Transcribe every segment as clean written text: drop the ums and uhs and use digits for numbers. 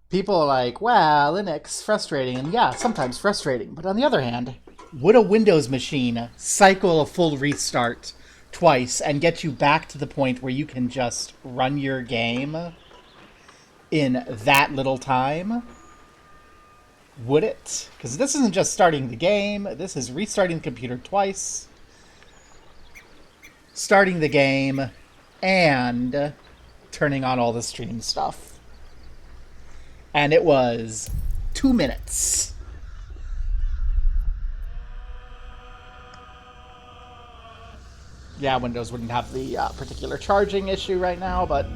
People are like, wow, Linux, frustrating. And yeah, sometimes frustrating. But on the other hand, would a Windows machine cycle a full restart twice and get you back to the point where you can just run your game in that little time? Would it? Because this isn't just starting the game, this is restarting the computer twice, starting the game, and turning on all the stream stuff. And it was 2 minutes. Yeah, Windows wouldn't have the particular charging issue right now, but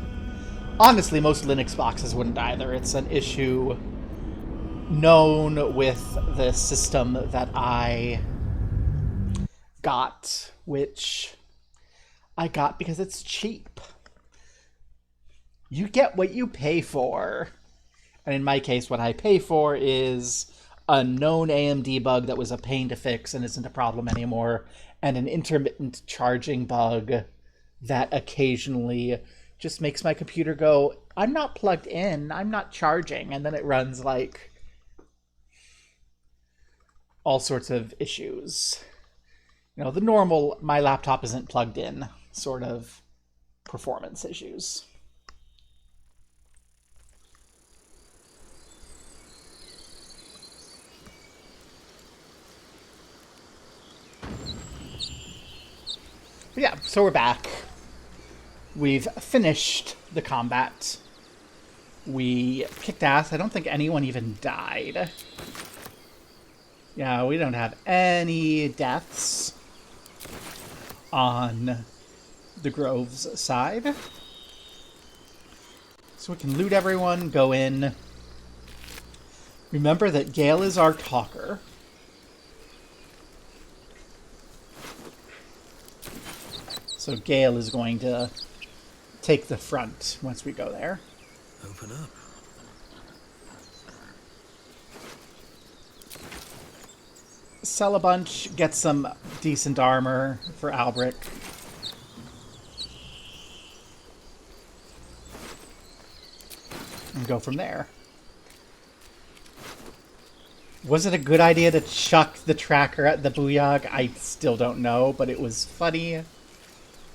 honestly, most Linux boxes wouldn't either. It's an issue known with the system that I got, which I got because it's cheap. You get what you pay for. And in my case, what I pay for is a known AMD bug that was a pain to fix and isn't a problem anymore, and an intermittent charging bug that occasionally just makes my computer go, I'm not plugged in, I'm not charging, and then it runs like all sorts of issues. You know, the normal, my laptop isn't plugged in sort of performance issues. But yeah, so we're back. We've finished the combat. We kicked ass. I don't think anyone even died. Yeah, we don't have any deaths on the Grove's side. So we can loot everyone, go in. Remember that Gale is our talker. So Gale is going to take the front once we go there. Open up. Sell a bunch, get some decent armor for Alberich. And go from there. Was it a good idea to chuck the tracker at the Booyog? I still don't know, but it was funny.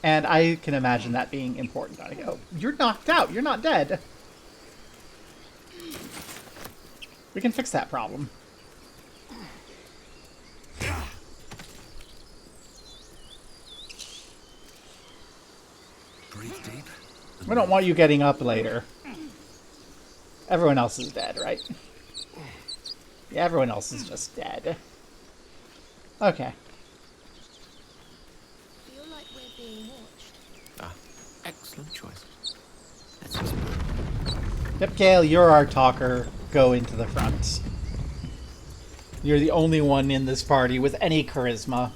And I can imagine that being important. I go, you're knocked out. You're not dead. We can fix that problem. Breathe deep. We don't want you getting up later. Everyone else is dead, right? Yeah, everyone else is just dead. Okay. Feel like we're being watched. Ah, excellent choice. Let's just... Yep, Gale, you're our talker. Go into the front. You're the only one in this party with any charisma.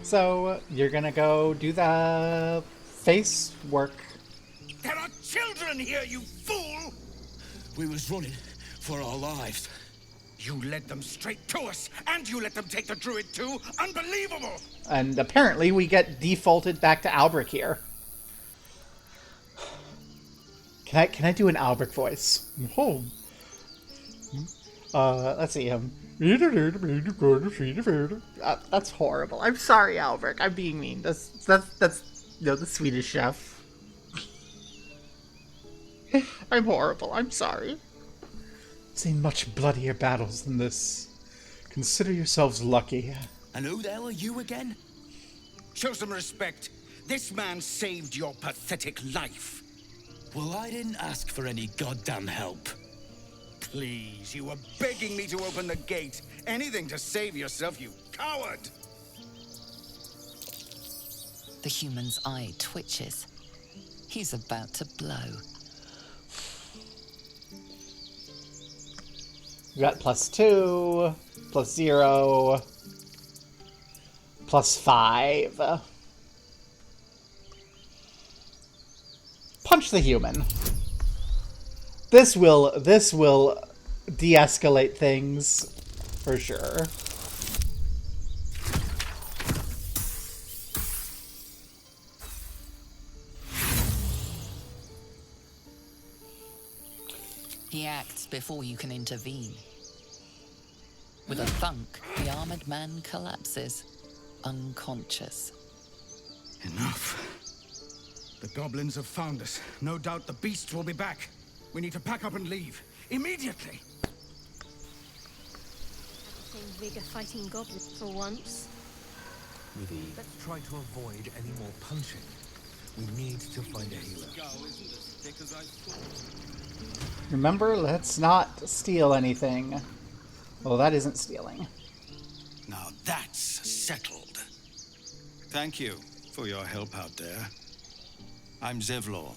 So, you're gonna go do the face work. There are children here, you fool! We was running for our lives. You led them straight to us, and you let them take the druid too? Unbelievable! And apparently we get defaulted back to Alberich here. Can I do an Alberich voice? Oh. Let's see him. That's horrible. I'm sorry, Alberich. I'm being mean. That's you know, the Swedish chef. I'm horrible. I'm sorry. Seen much bloodier battles than this. Consider yourselves lucky. And who the hell are you again? Show some respect. This man saved your pathetic life. Well, I didn't ask for any goddamn help. Please, you were begging me to open the gate. Anything to save yourself, you coward! The human's eye twitches. He's about to blow. We got +2, +0, +5. Punch the human. This will de-escalate things for sure. He acts before you can intervene. With a thunk, the armored man collapses, unconscious. Enough. The goblins have found us. No doubt the beasts will be back. We need to pack up and leave. Immediately! Same vigor fighting goblins for once. Let's try to avoid any more punching. We need to find a healer. Remember, let's not steal anything. Well, that isn't stealing. Now that's settled. Thank you for your help out there. I'm Zevlor.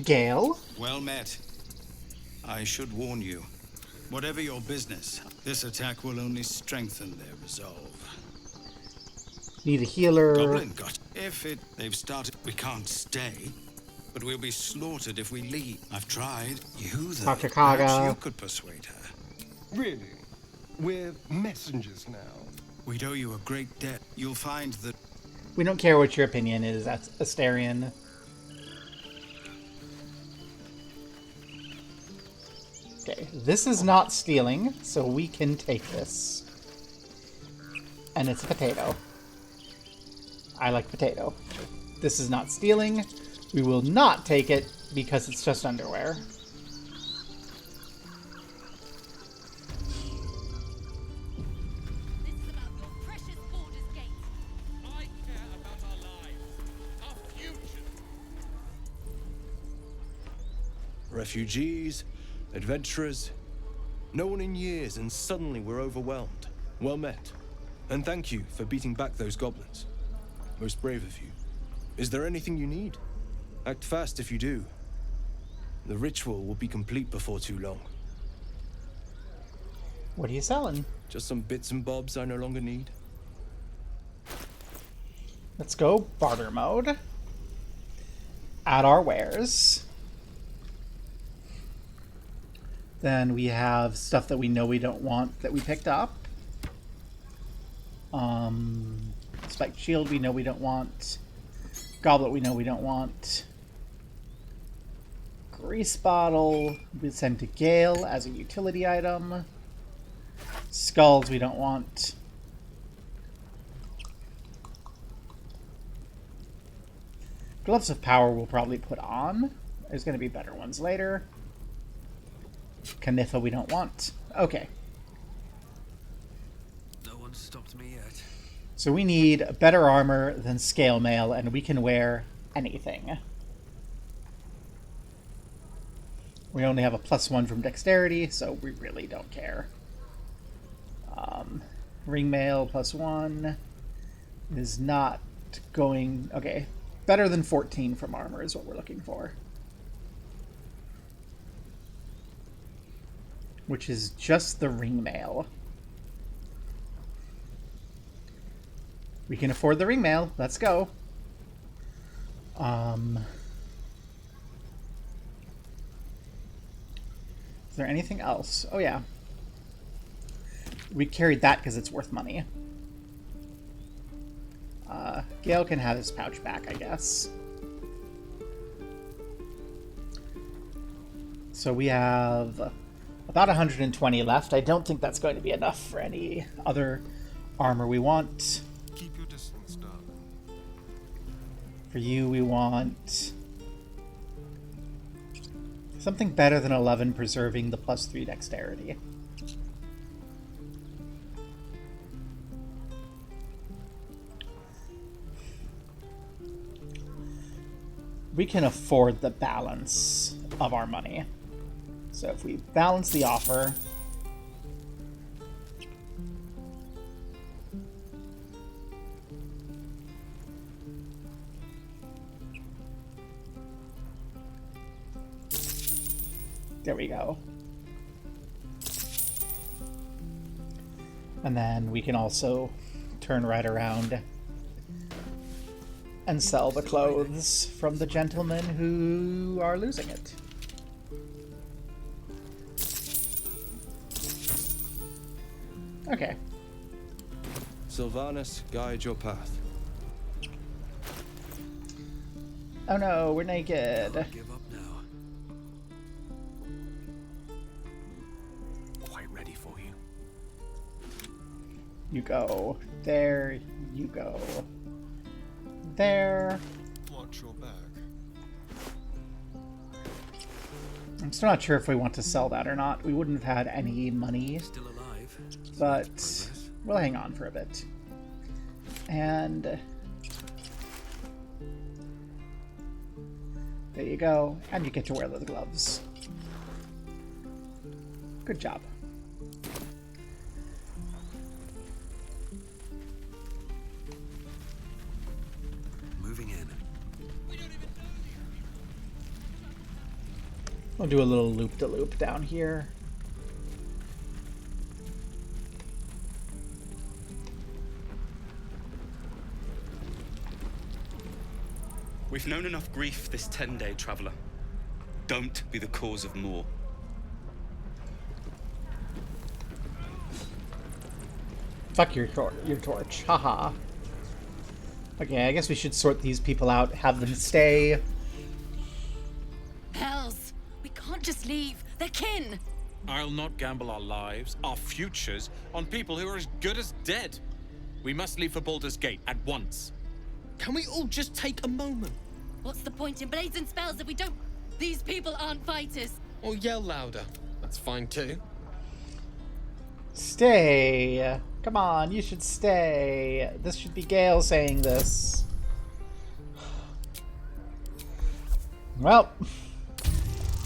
Gale? Well met. I should warn you. Whatever your business, this attack will only strengthen their resolve. Need a healer. Goblin got. They've started, we can't stay. But we'll be slaughtered if we leave. I've tried. You though. Dr. Kaga. Perhaps you could persuade her. Really? We're messengers now. We'd owe you a great debt. You'll find that. We don't care what your opinion is, that's Astarion. Okay, this is not stealing, so we can take this. And it's a potato. I like potato. This is not stealing. We will not take it because it's just underwear. Refugees, adventurers, no one in years, and suddenly we're overwhelmed. Well met. And thank you for beating back those goblins. Most brave of you. Is there anything you need? Act fast if you do. The ritual will be complete before too long. What are you selling? Just some bits and bobs I no longer need. Let's go barter mode. Add our wares. Then we have stuff that we know we don't want that we picked up. Spiked shield we know we don't want. Goblet we know we don't want. Grease bottle we send to Gale as a utility item. Skulls we don't want. Gloves of power we'll probably put on. There's going to be better ones later. Canifa we don't want. Okay. No one stopped me yet. So we need better armor than scale mail, and we can wear anything. We only have a +1 from dexterity, so we really don't care. Ring mail +1 is not going... Okay, better than 14 from armor is what we're looking for. Which is just the ring mail. We can afford the ring mail. Let's go. Is there anything else? Oh, yeah. We carried that because it's worth money. Gale can have his pouch back, I guess. So we have about 120 left. I don't think that's going to be enough for any other armor we want. Keep your distance, darling. For you, we want something better than 11, preserving the +3 dexterity. We can afford the balance of our money. So if we balance the offer, there we go. And then we can also turn right around and sell the clothes from the gentlemen who are losing it. Okay. Sylvanus, guide your path. Oh no, we're naked. Give up now. Quite ready for you. You go. There you go. There. Watch your back. I'm still not sure if we want to sell that or not. We wouldn't have had any money, Still alive. but we'll hang on for a bit. And there you go. And you get to wear the gloves. Good job. Moving in. We'll do a little loop-de-loop down here. We've known enough grief this 10-day traveler. Don't be the cause of more. Fuck your torch. Haha. Okay, I guess we should sort these people out, have them stay. Hells! We can't just leave. They're kin! I'll not gamble our lives, our futures, on people who are as good as dead. We must leave for Baldur's Gate at once. Can we all just take a moment? What's the point in blades and spells if we don't... These people aren't fighters. Or yell louder. That's fine too. Stay. Come on, you should stay. This should be Gale saying this. Well,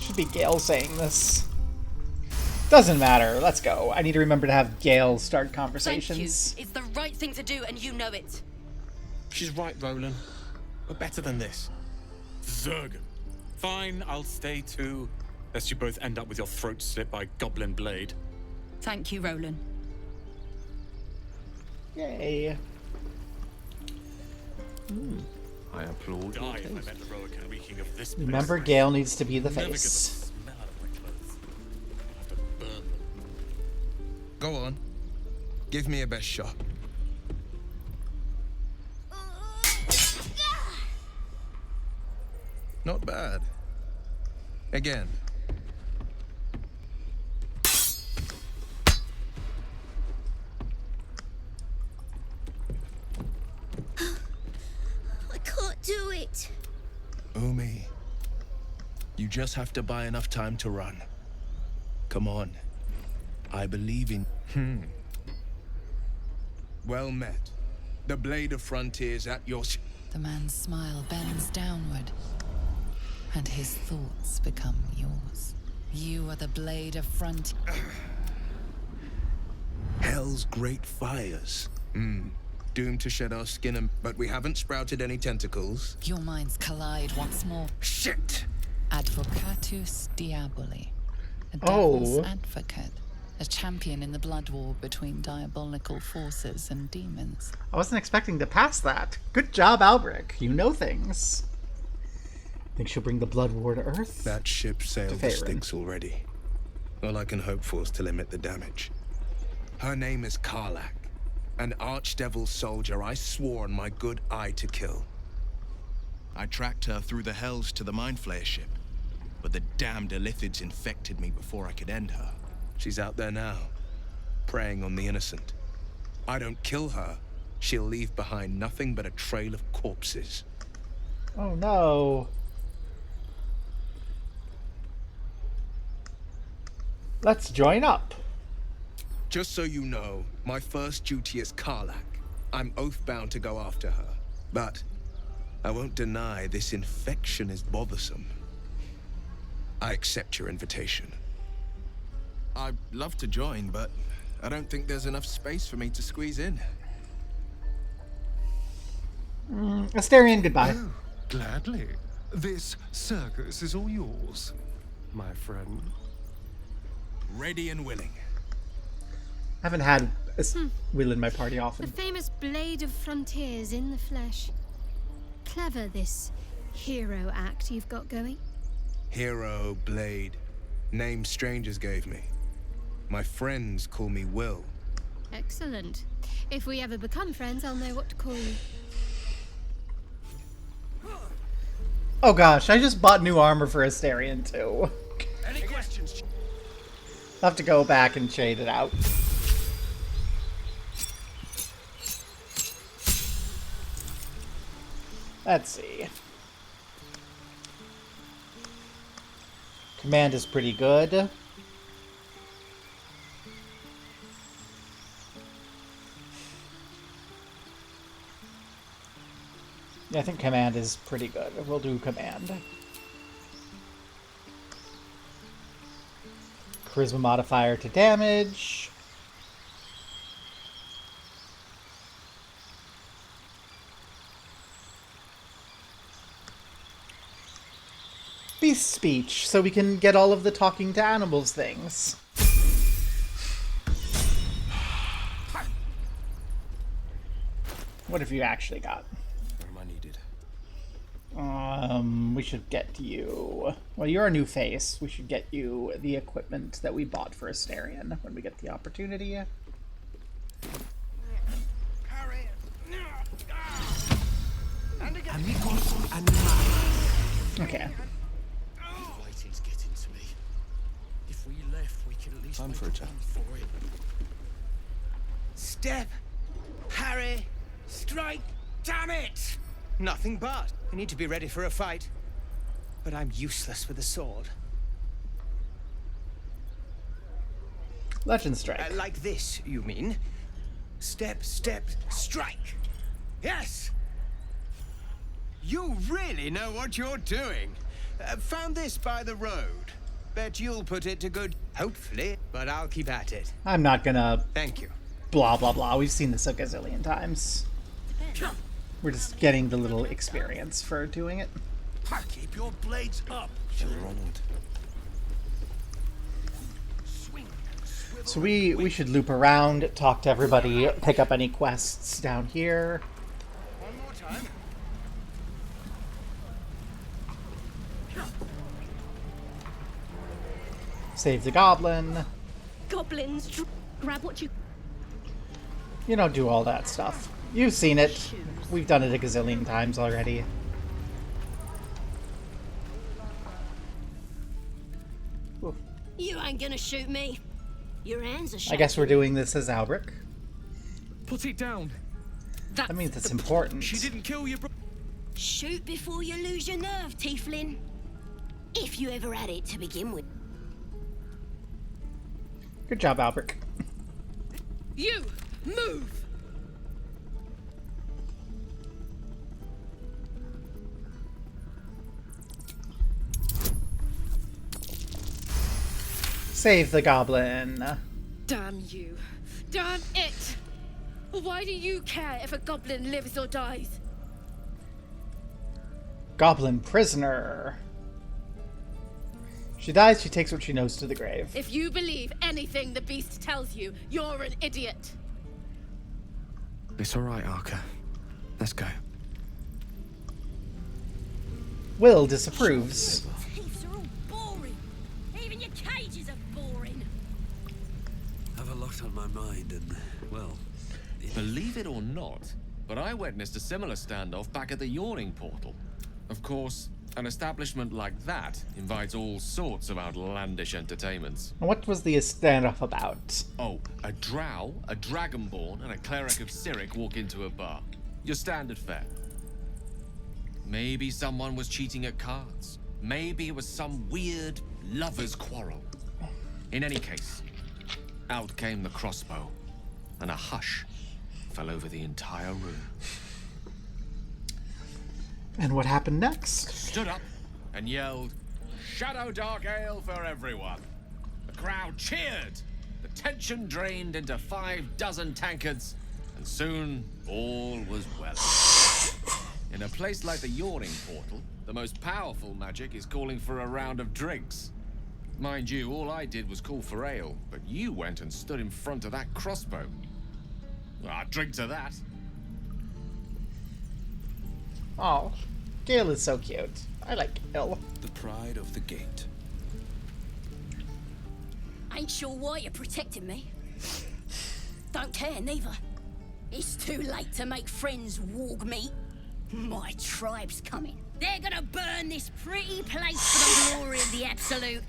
should be Gale saying this. Doesn't matter. Let's go. I need to remember to have Gale start conversations. Thank you. It's the right thing to do, and you know it. She's right, Roland. We're better than this. Zerg. Fine, I'll stay too. Lest you both end up with your throats slit by Goblin Blade. Thank you, Roland. Yay. I applaud your Die if I taste. met heroic and reeking of this Remember, place. Gale needs to be the Never get the face. smell out of my clothes. I'll have to burn them. Go on. Give me a best shot. Not bad. Again. I can't do it. Umi, you just have to buy enough time to run. Come on. I believe in... Well met. The Blade of Frontiers at your... The man's smile bends downward, and his thoughts become yours. You are the blade of front. Hell's great fires. Doomed to shed our skin, but we haven't sprouted any tentacles. Your minds collide once more. Shit! Advocatus Diaboli. A Oh. devil's advocate. A champion in the blood war between diabolical forces and demons. I wasn't expecting to pass that. Good job, Alberich. You know things. Think she'll bring the blood war to Earth? That ship sailed the Faerun. Styx already. All I can hope for is to limit the damage. Her name is Karlach, an archdevil soldier I swore on my good eye to kill. I tracked her through the hells to the Mind Flayer ship, but the damned Illithids infected me before I could end her. She's out there now, preying on the innocent. I don't kill her, she'll leave behind nothing but a trail of corpses. Oh no. Let's join up. Just so you know, my first duty is Karlach. I'm oath-bound to go after her. But I won't deny this infection is bothersome. I accept your invitation. I'd love to join, but I don't think there's enough space for me to squeeze in. Asterion, goodbye. Oh, gladly. This circus is all yours, my friend. Ready and willing. I haven't had a Will in my party The often. famous Blade of Frontiers in the flesh. Clever, this hero act you've got going. Hero, Blade. Name strangers gave me. My friends call me Will. Excellent. If we ever become friends, I'll know what to call you. Oh gosh, I just bought new armor for Astarion too. Any questions? I'll have to go back and shade it out. Let's see. Command is pretty good. Yeah, I think command is pretty good. We'll do command. Charisma modifier to damage. Beast speech, so we can get all of the talking to animals things. What have you actually got? What am I needed? We should get you... Well, you're a new face. We should get you the equipment that we bought for Astarion when we get the opportunity. Okay. Fighting's getting to me. If we left, we could at least Time make for a chat. run for it. Step, parry, strike, damn it! Nothing but. I need to be ready for a fight. But I'm useless with a sword. Legend strike. Like this, you mean? Step, step, strike. Yes! You really know what you're doing. Found this by the road. Bet you'll put it to good. Hopefully, but I'll keep at it. I'm not gonna... Thank you. Blah, blah, blah. We've seen this a gazillion times. We're just getting the little experience for doing it. Keep your blades up. Ronald. So we should loop around, talk to everybody, pick up any quests down here. One more time. Save the goblin. Goblins, grab what you... You know, do all that stuff. You've seen it. We've done it a gazillion times already. Ooh. You ain't gonna shoot me. Your hands are shaking. I guess we're doing this as Alberich. Put it down. That means it's important. She didn't kill you, bro. Shoot before you lose your nerve, Tieflin. If you ever had it to begin with. Good job, Alberich. You, move! Save the goblin. Damn you. Damn it! Why do you care if a goblin lives or dies? Goblin prisoner. She dies, she takes what she knows to the grave. If you believe anything the beast tells you, you're an idiot. It's all right, Arca. Let's go. Will disapproves. Thieves are all boring. Even your cages are boring. Have a lot on my mind, and well, Believe it or not, but I witnessed a similar standoff back at the Yawning Portal. Of course, an establishment like that invites all sorts of outlandish entertainments. What was the standoff about? Oh, a drow, a dragonborn, and a cleric of Cyric walk into a bar. Your standard fare. Maybe someone was cheating at cards. Maybe it was some weird lover's quarrel. In any case, out came the crossbow, and a hush fell over the entire room. And what happened next? Stood up and yelled, "Shadow Dark Ale for everyone!" The crowd cheered. The tension drained into 6 tankards, and soon all was well. In a place like the Yawning Portal, the most powerful magic is calling for a round of drinks. Mind you, all I did was call for ale, but you went and stood in front of that crossbow. Well, drink to that. Oh, Gale is so cute. I like Gale. The pride of the gate. Ain't sure why you're protecting me. Don't care neither. It's too late to make friends, warg meat. My tribe's coming. They're gonna burn this pretty place for the glory of the Absolute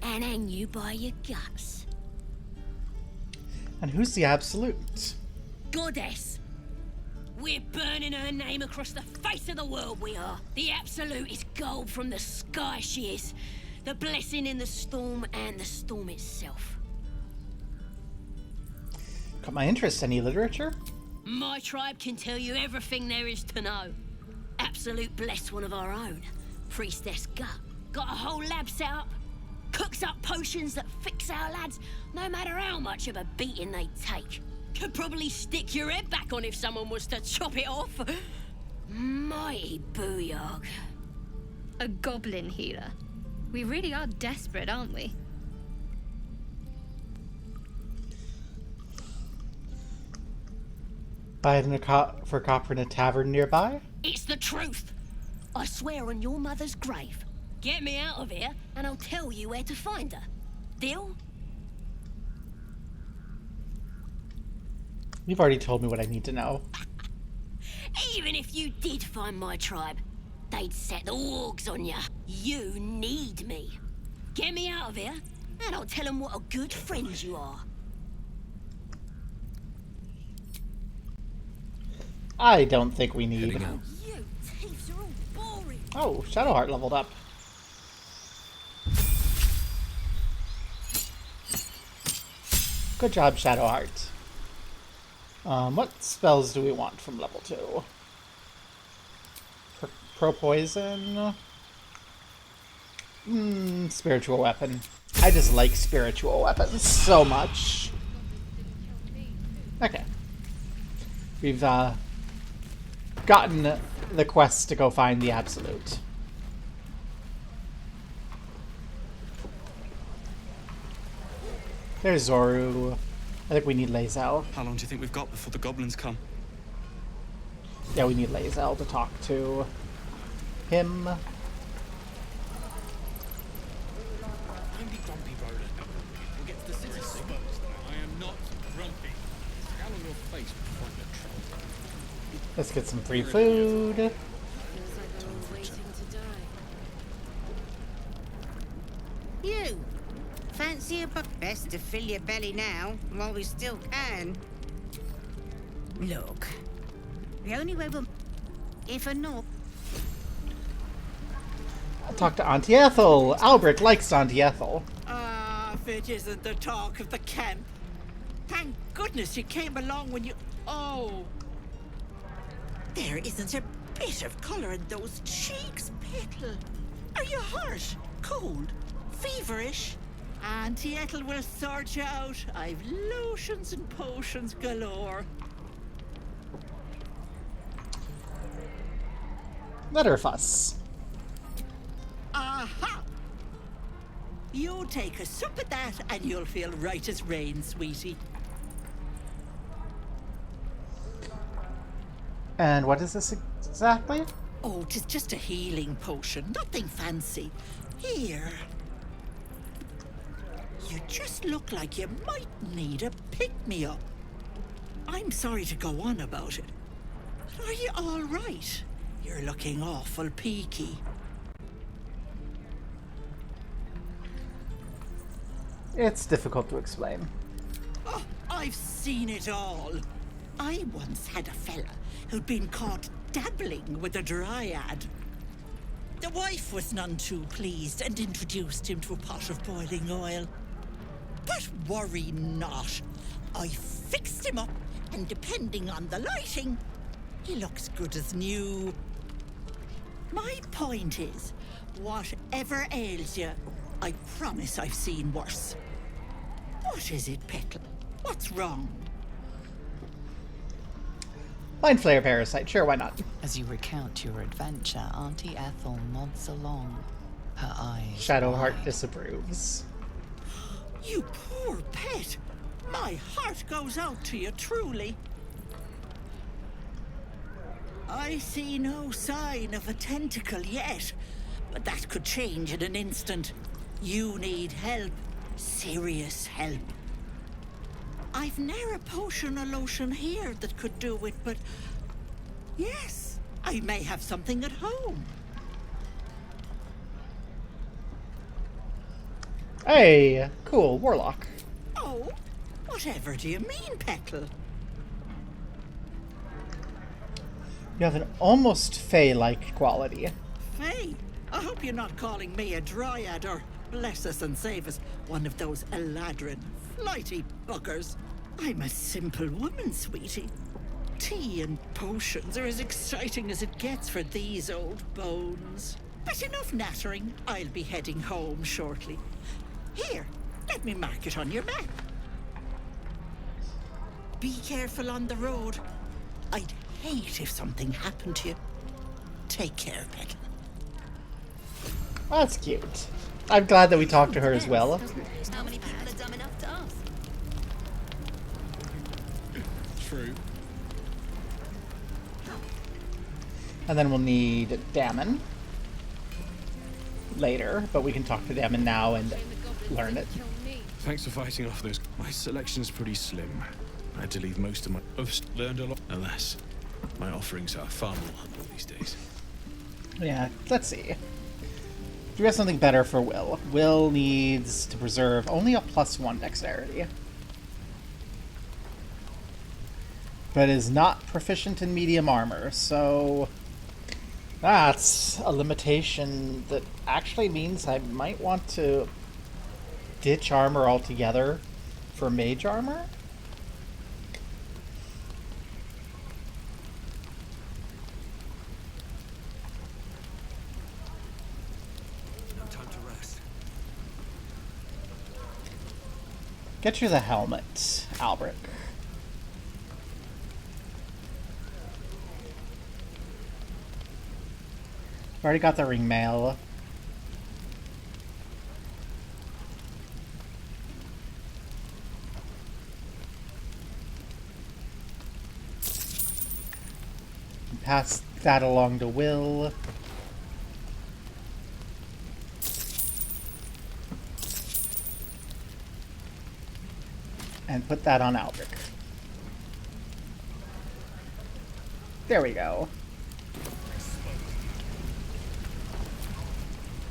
and hang you by your guts. And who's the Absolute? Goddess. We're burning her name across the face of the world, we are. The Absolute is gold from the sky, she is. The blessing in the storm and the storm itself. Got my interest. Any literature? My tribe can tell you everything there is to know. Absolute bless one of our own. Priestess Gut. Got a whole lab set up. Cooks up potions that fix our lads, no matter how much of a beating they take. Could probably stick your head back on if someone was to chop it off. Mighty booyog. A goblin healer. We really are desperate, aren't we? Buying for copper in a tavern nearby? It's the truth. I swear on your mother's grave. Get me out of here, and I'll tell you where to find her. Deal? You've already told me what I need to know. Even if you did find my tribe, they'd set the wargs on ya. You need me. Get me out of here, and I'll tell them what a good friend you are. I don't think we need. You thieves are all boring. Oh, Shadowheart leveled up. Good job, Shadowheart. What spells do we want from level 2? Pro poison? Spiritual weapon. I just like spiritual weapons so much. Okay. We've gotten the quest to go find the Absolute. There's Zoru. I think we need Lae'zel. How long do you think we've got before the goblins come? Yeah, we need Lae'zel to talk to him. Don't be grumpy, Roland. We'll get to the city soon. I am not grumpy. Scowl on your face will find the trouble. Let's get some free food. You! Fancy a buck? Best to fill your belly now, while we still can. Look, the only way we'll... If a no... I'll talk to Auntie Ethel. Alberich likes Auntie Ethel. Ah, if it isn't the talk of the camp. Thank goodness you came along when you... Oh! There isn't a bit of colour in those cheeks, Petal. Are you hurt? Cold? Feverish? Auntie Ethel will sort you out. I've lotions and potions galore. Let her fuss. Aha! You take a sup at that and you'll feel right as rain, sweetie. And what is this exactly? Oh, 'tis just a healing potion. Nothing fancy. Here. You just look like you might need a pick-me-up. I'm sorry to go on about it, but are you all right? You're looking awful peaky. It's difficult to explain. Oh, I've seen it all. I once had a fella who'd been caught dabbling with a dryad. The wife was none too pleased and introduced him to a pot of boiling oil. But worry not. I fixed him up, and depending on the lighting, he looks good as new. My point is, whatever ails you, I promise I've seen worse. What is it, Petal? What's wrong? Mind Flayer Parasite, sure, why not? As you recount your adventure, Auntie Ethel nods along, her eyes Shadowheart wide. disapproves. You poor pet! My heart goes out to you, truly. I see no sign of a tentacle yet, but that could change in an instant. You need help. Serious help. I've ne'er a potion or lotion here that could do it, but... Yes, I may have something at home. Hey, cool, warlock. Oh, whatever do you mean, Petal? You have an almost fey-like quality. Faye, I hope you're not calling me a dryad or, bless us and save us, one of those Eladrin, flighty buggers. I'm a simple woman, sweetie. Tea and potions are as exciting as it gets for these old bones. But enough nattering. I'll be heading home shortly. Here, let me mark it on your map. Be careful on the road. I'd hate if something happened to you. Take care, Petal. That's cute. I'm glad that we talked to her as well. How many people are dumb enough to ask? True. And then we'll need Damon later, but we can talk to Damon now and learn it. Thanks for fighting off those. My selection's pretty slim. I had to leave most of my. I've learned a lot. Alas, my offerings are far more humble these days. Yeah, let's see. Do we have something better for Will? Will needs to preserve only a +1 dexterity. But is not proficient in medium armor, so that's a limitation that actually means I might want to ditch armor altogether for mage armor. No time to rest. Get you the helmet, Alberich. Already got the ring mail. Pass that along to Will. And put that on Alberich. There we go.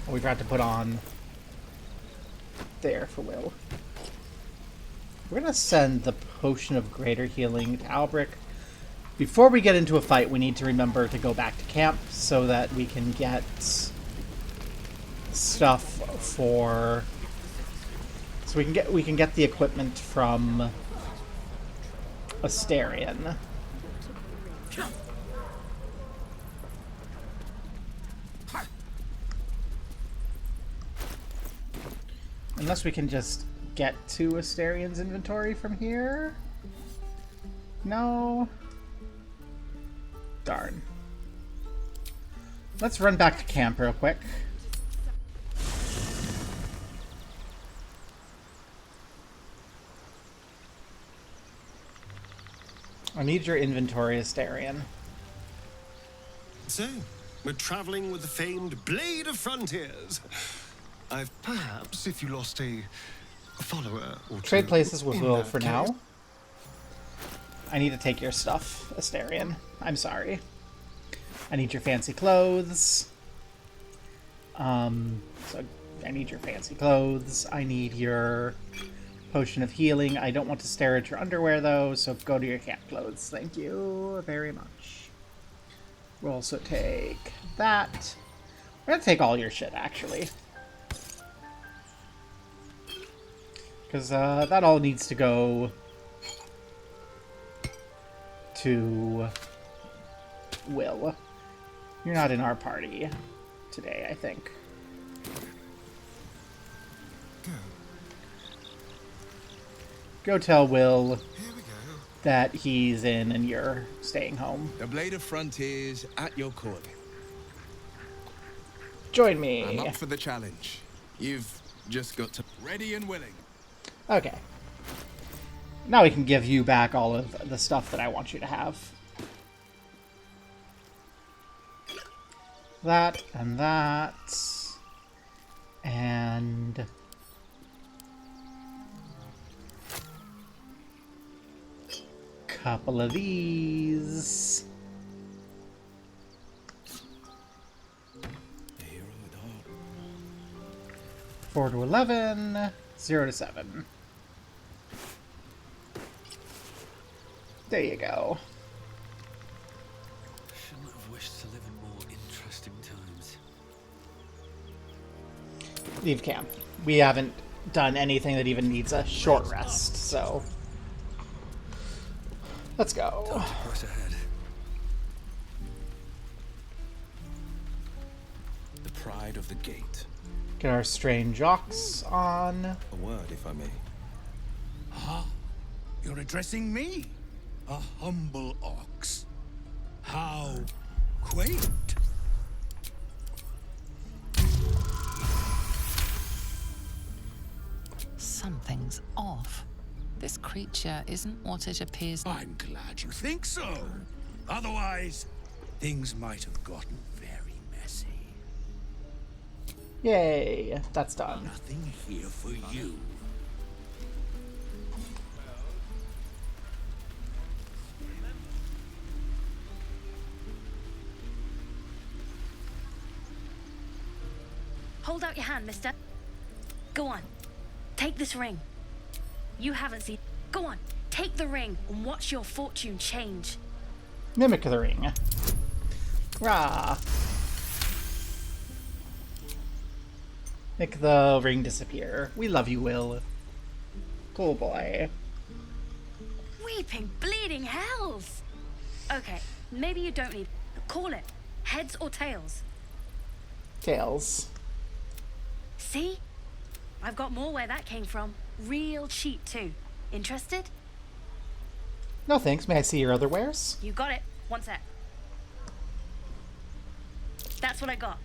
We forgot to put on there for Will. We're gonna send the potion of greater healing to Alberich. Before we get into a fight, we need to remember to go back to camp so that we can get stuff for. So we can get the equipment from Astarion. Unless we can just get to Astarion's inventory from here? No. Darn. Let's run back to camp real quick. I need your inventory, Astarion. So, we're traveling with the famed Blade of Frontiers. I've perhaps, if you lost a follower or two. Trade places with in Will that for case. now. I need to take your stuff, Astarion. I'm sorry. I need your fancy clothes. So I need your fancy clothes. I need your potion of healing. I don't want to stare at your underwear though, so go to your camp clothes. Thank you very much. We'll also take that. We're gonna take all your shit actually. Because that all needs to go to Will. You're not in our party today, I think. Go tell Will that he's in and you're staying home. The Blade of Frontiers at your calling. Join me. I'm up for the challenge. You've just got to ready and willing. Okay. Now we can give you back all of the stuff that I want you to have. That and that. And couple of these. 4 to 11, 0 to 7. There you go. Shouldn't have wished to live in more interesting times. Leave camp. We haven't done anything that even needs a short rest, so let's go. Time to press ahead. The pride of the gate. Get our strange ox on. A word, if I may. Ah, you're addressing me, a humble ox. How quaint. Something's off. This creature isn't what it appears. I'm glad you think so. Otherwise, things might have gotten very messy. Yay, that's done. Nothing here for you. Hold out your hand, mister. Go on. Take this ring. You haven't seen... Go on. Take the ring and watch your fortune change. Mimic the ring. Rah. Make the ring disappear. We love you, Will. Cool boy. Weeping, bleeding hells. Okay, maybe you don't need... Call it. Heads or tails? Tails. See? I've got more where that came from. Real cheap, too. Interested? No thanks. May I see your other wares? You got it. One sec. That's what I got.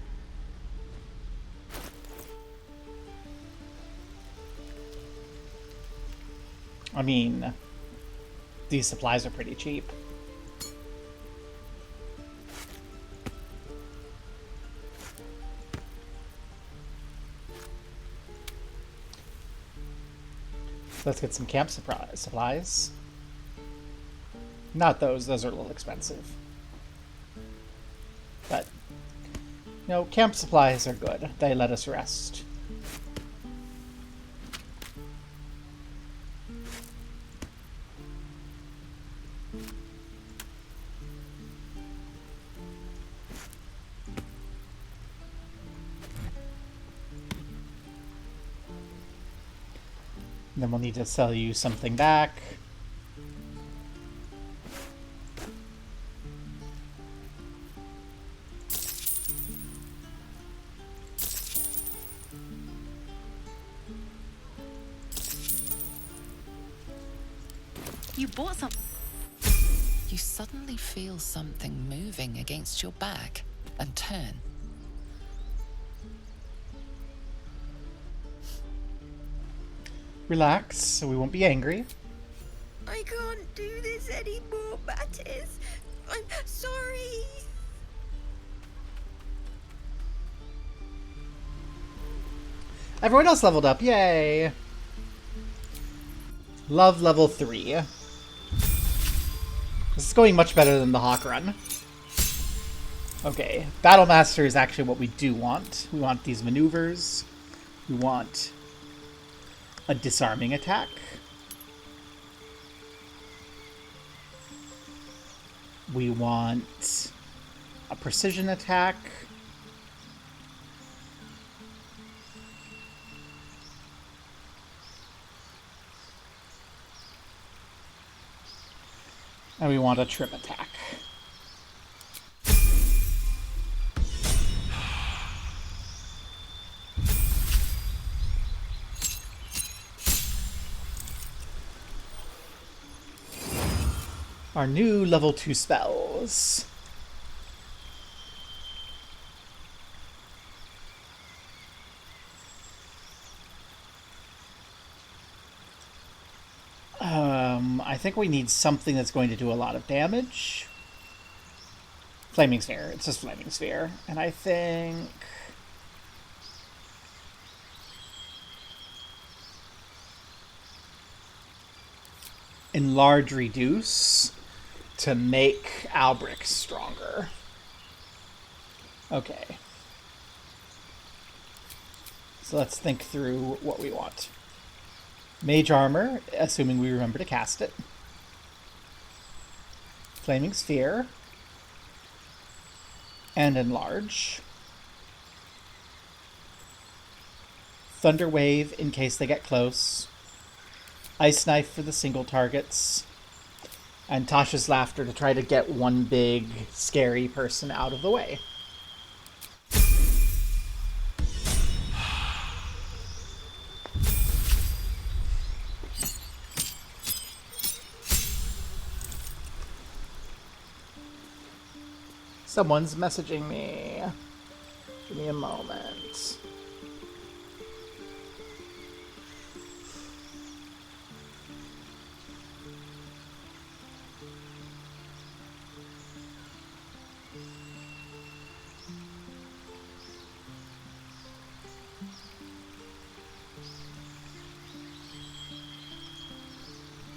I mean, these supplies are pretty cheap. Let's get some camp supplies. Not those. Those are a little expensive. But, you know, camp supplies are good. They let us rest. Then we'll need to sell you something back. You bought some... You suddenly feel something moving against your back and turn. Relax, so we won't be angry. I can't do this anymore, Mattis. I'm sorry. Everyone else leveled up, yay! Love level 3. This is going much better than the Hawk Run. Okay, Battle Master is actually what we do want. We want these maneuvers. We want a disarming attack. We want a precision attack. And we want a trim attack. Our new level 2 spells. I think we need something that's going to do a lot of damage. Flaming Sphere. It's just Flaming Sphere. And I think... Enlarge Reduce to make Alberich stronger. Okay. So let's think through what we want. Mage armor, assuming we remember to cast it. Flaming sphere. And enlarge. Thunder wave in case they get close. Ice knife for the single targets. And Tasha's laughter to try to get one big scary person out of the way. Someone's messaging me. Give me a moment.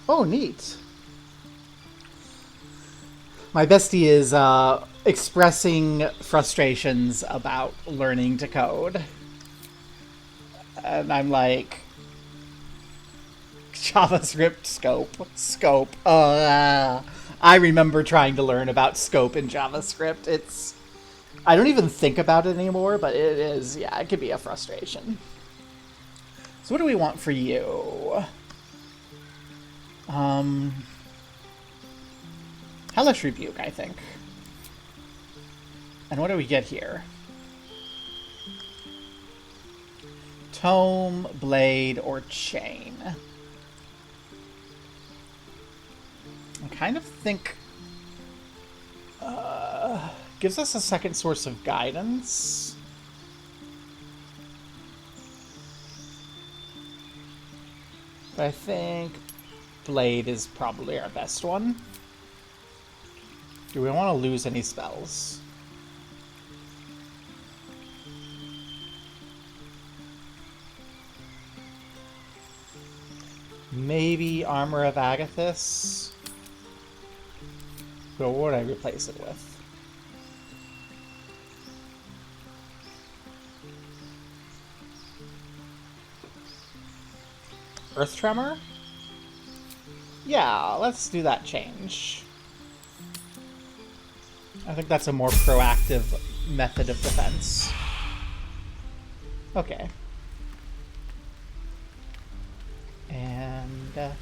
Oh, neat. My bestie is expressing frustrations about learning to code. And I'm like, JavaScript scope. I remember trying to learn about scope in JavaScript. I don't even think about it anymore, but it is, yeah, it could be a frustration. So what do we want for you? Hellish Rebuke, I think. And what do we get here? Tome, Blade, or Chain. I kind of think... gives us a second source of guidance. But I think Blade is probably our best one. Do we want to lose any spells? Maybe Armor of Agathis? But what would I replace it with? Earth Tremor? Yeah, let's do that change. I think that's a more proactive method of defense. Okay. And... yeah,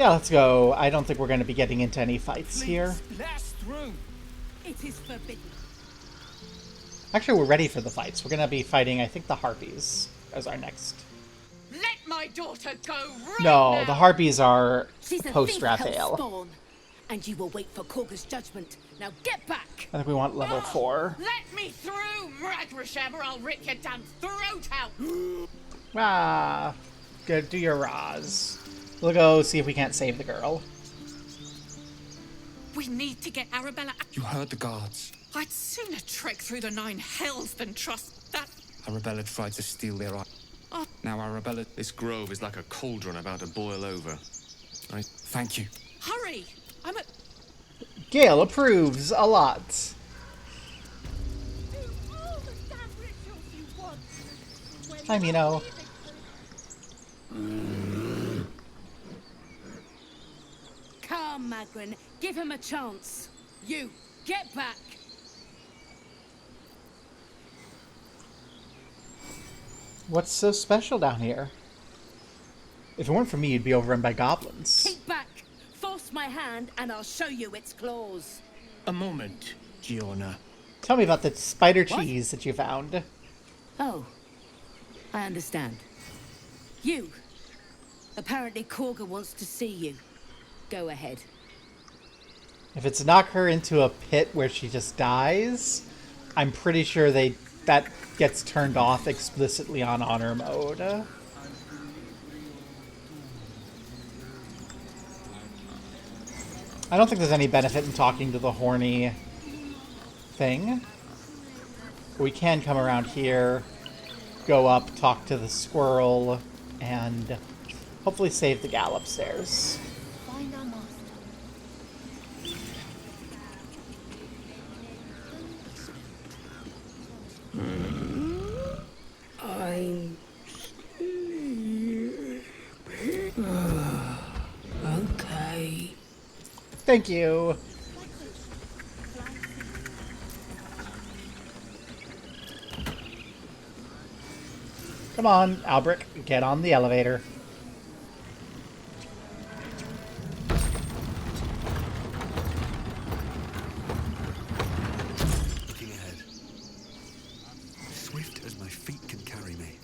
let's go. I don't think we're going to be getting into any fights here. Last room. It is forbidden. Actually, we're ready for the fights. We're going to be fighting, I think, the Harpies as our next. Let my daughter go right No, now. the Harpies are She's a post-Raphael. spawn, and you will wait for Korga's judgment. Now get back. I think we want level 4. Let me through, Mragrasham, or I'll rip your damn throat out. Ah, go do your Raz. We'll go see if we can't save the girl. We need to get Arabella. You heard the guards. I'd sooner trek through the 9 hells than trust that. Arabella tried to steal their eye. Oh. Now Arabella... This grove is like a cauldron about to boil over. Thank you. Hurry! I'm at... Gale approves a lot. Hi, Mino. Come, Magrin. Give him a chance. You, get back. What's so special down here? If it weren't for me, you'd be overrun by goblins. Keep back. Force my hand, and I'll show you its claws. A moment, Giorna. Tell me about the spider cheese that you found. Oh, I understand. You. Apparently Korga wants to see you. Go ahead. If it's knock her into a pit where she just dies, I'm pretty sure that gets turned off explicitly on honor mode. I don't think there's any benefit in talking to the horny thing. We can come around here, go up, talk to the squirrel, and hopefully save the gal upstairs. Find our master. Thank you. Come on, Alberich, get on the elevator. Looking ahead. Swift as my feet can carry me.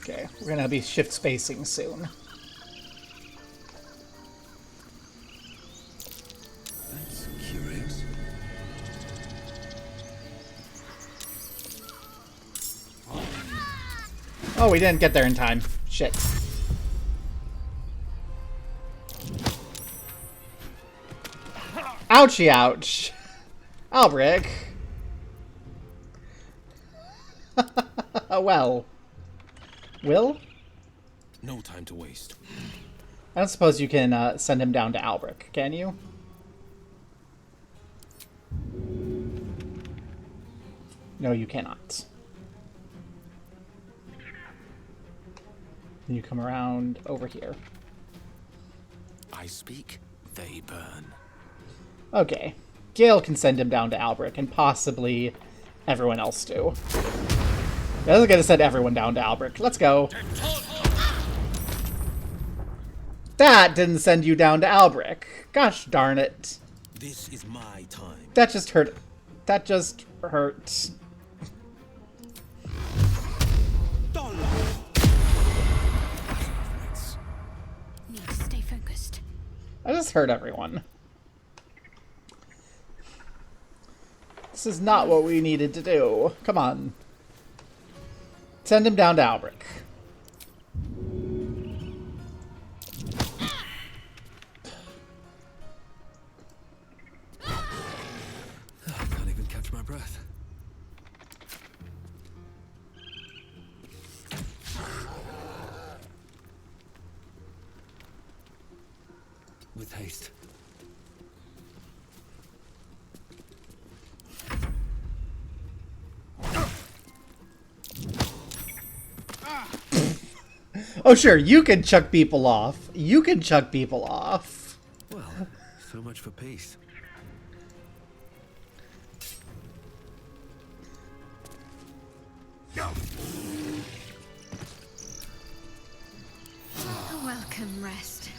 Okay, we're gonna be shift spacing soon. That's curious. Oh, we didn't get there in time. Shit. Ouchie ouch. Alberich. Well. Will? No time to waste. I don't suppose you can send him down to Alberich, can you? No, you cannot. You come around over here. I speak, they burn. Okay. Gale can send him down to Alberich, and possibly everyone else do. I was gonna send everyone down to Alberich. Let's go. That didn't send you down to Alberich. Gosh darn it. This is my time. That just hurt. That just hurt. Need to stay focused. I just hurt everyone. This is not what we needed to do. Come on. Send him down to Alberich. I can't even catch my breath. With haste. Oh sure, you can chuck people off. You can chuck people off. Well, so much for peace. A welcome rest.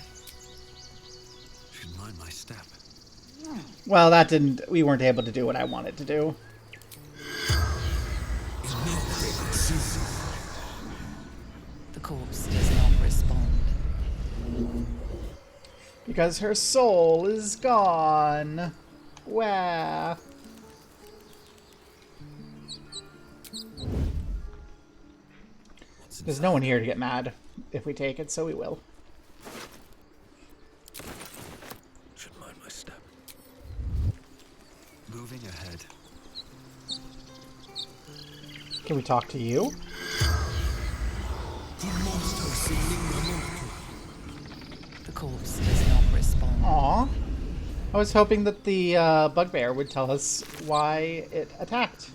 Should mind my step. Well, that didn't... We weren't able to do what I wanted to do. The corpse does not respond. Because her soul is gone. Where? There's no one here to get mad if we take it, so we will. Should mind my step. Moving ahead. Can we talk to you? The corpse does not respond. Aw. I was hoping that the bugbear would tell us why it attacked.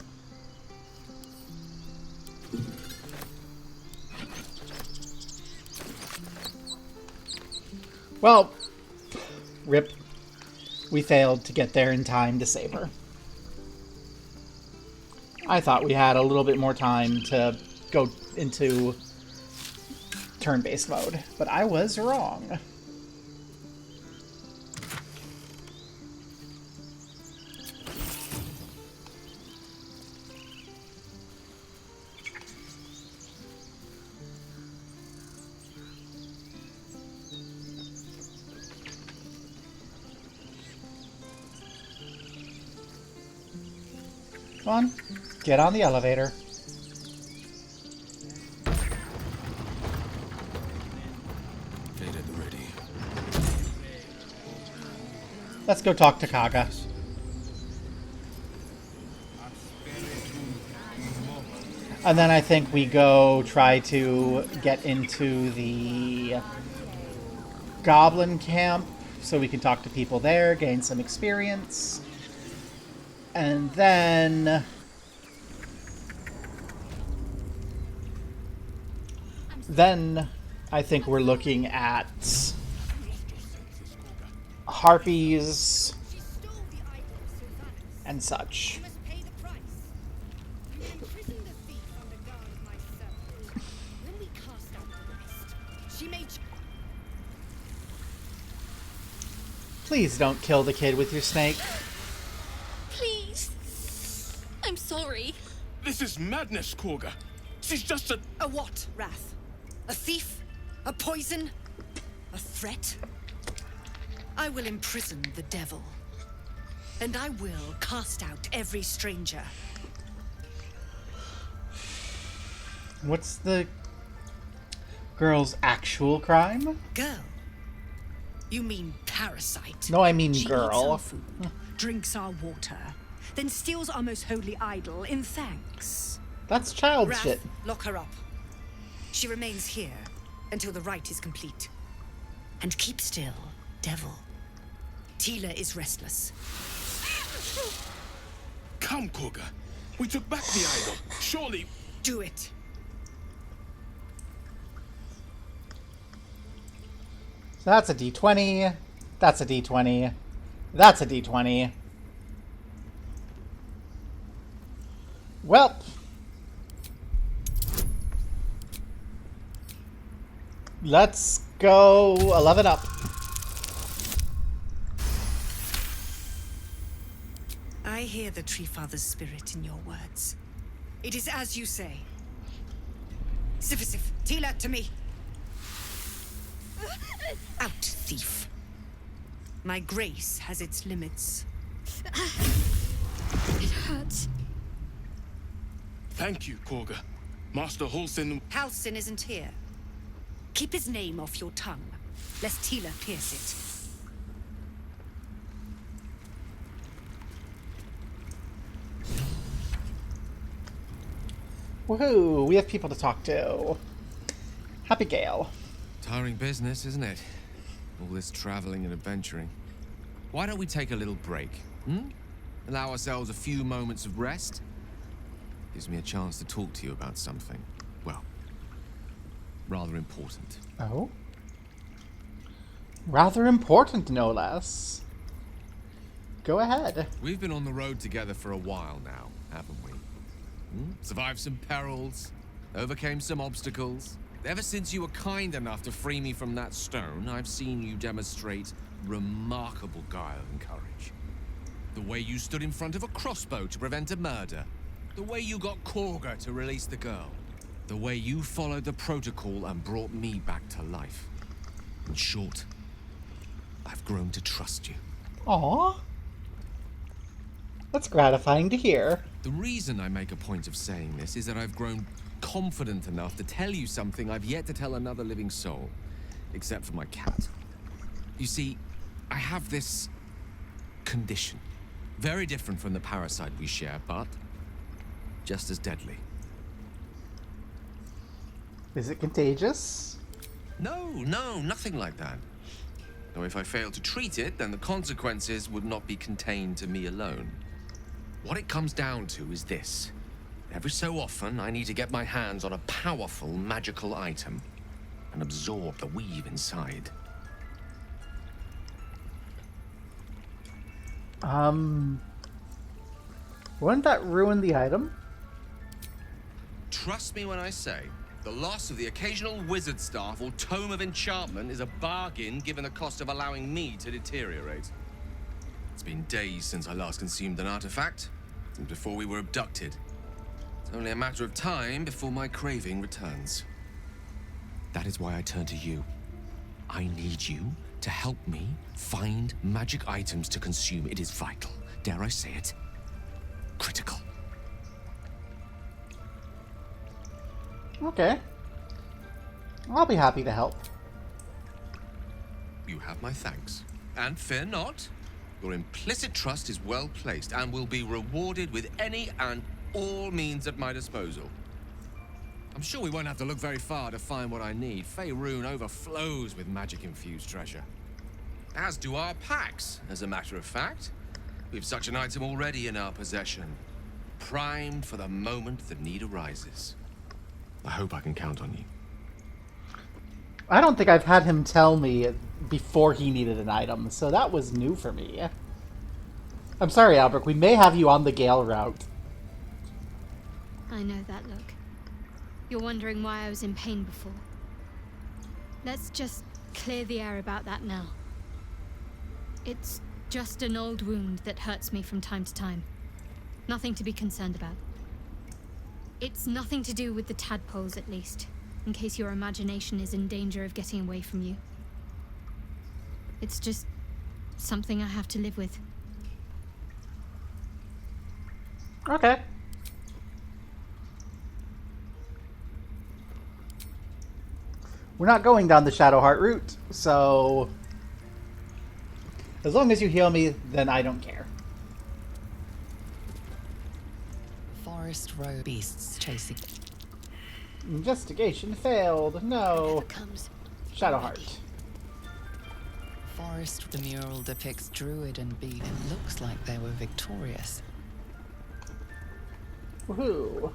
Well, rip. We failed to get there in time to save her. I thought we had a little bit more time to go into turn-based mode, but I was wrong. Come on, get on the elevator. Fade at the ready. Let's go talk to Kaga. And then I think we go try to get into the goblin camp so we can talk to people there, gain some experience. And then I think we're looking at harpies and such. Please don't kill the kid with your snake. Please. I'm sorry. This is madness, Korga. She's just a... A what, Wrath? A thief? A poison? A threat? I will imprison the devil. And I will cast out every stranger. What's the girl's actual crime? Girl? You mean parasite? No, I mean She girl. eats our food, drinks our water, then steals our most holy idol in thanks. That's child Wrath, shit. lock her up. She remains here until the rite is complete. And keep still, devil. Tila is restless. Come, Korga. We took back the idol. Surely... Do it. So that's a D20. That's a D20. That's a D20. Well. Let's go 11 up. I hear the Tree Father's spirit in your words. It is as you say. Sifisif, Tila, to me. Out, thief. My grace has its limits. It hurts. Thank you, Korga. Master Halsin... Halsin isn't here. Keep his name off your tongue, lest Tila pierce it. Woohoo! We have people to talk to. Happy Gale. Tiring business, isn't it? All this traveling and adventuring. Why don't we take a little break? Allow ourselves a few moments of rest? Gives me a chance to talk to you about something. Well, rather important. Oh? Rather important, no less. Go ahead. We've been on the road together for a while now, haven't we? Survived some perils, overcame some obstacles. Ever since you were kind enough to free me from that stone, I've seen you demonstrate remarkable guile and courage. The way you stood in front of a crossbow to prevent a murder. The way you got Korga to release the girl. The way you followed the protocol and brought me back to life. In short, I've grown to trust you. Aww. That's gratifying to hear. The reason I make a point of saying this is that I've grown confident enough to tell you something I've yet to tell another living soul, except for my cat. You see, I have this condition. Very different from the parasite we share, but just as deadly. Is it contagious? No, nothing like that. Though if I fail to treat it, then the consequences would not be contained to me alone. What it comes down to is this. Every so often, I need to get my hands on a powerful magical item and absorb the weave inside. Wouldn't that ruin the item? Trust me when I say, the loss of the occasional wizard staff or tome of enchantment is a bargain given the cost of allowing me to deteriorate. It's been days since I last consumed an artifact, since before we were abducted. It's only a matter of time before my craving returns. That is why I turn to you. I need you to help me find magic items to consume. It is vital. Dare I say it? Critical. Okay. I'll be happy to help. You have my thanks. And fear not. Your implicit trust is well placed and will be rewarded with any and all means at my disposal. I'm sure we won't have to look very far to find what I need. Faerun overflows with magic-infused treasure. As do our packs, as a matter of fact. We've such an item already in our possession. Primed for the moment the need arises. I hope I can count on you. I don't think I've had him tell me before he needed an item, so that was new for me. I'm sorry, Alberich, we may have you on the Gale route. I know that look. You're wondering why I was in pain before. Let's just clear the air about that now. It's just an old wound that hurts me from time to time. Nothing to be concerned about. It's nothing to do with the tadpoles, at least, in case your imagination is in danger of getting away from you. It's just something I have to live with. Okay. We're not going down the Shadowheart route, so as long as you heal me, then I don't care. Forest road beasts chasing. Investigation failed. No. Shadowheart. Forest. The mural depicts druid and bee. It looks like they were victorious. Woohoo.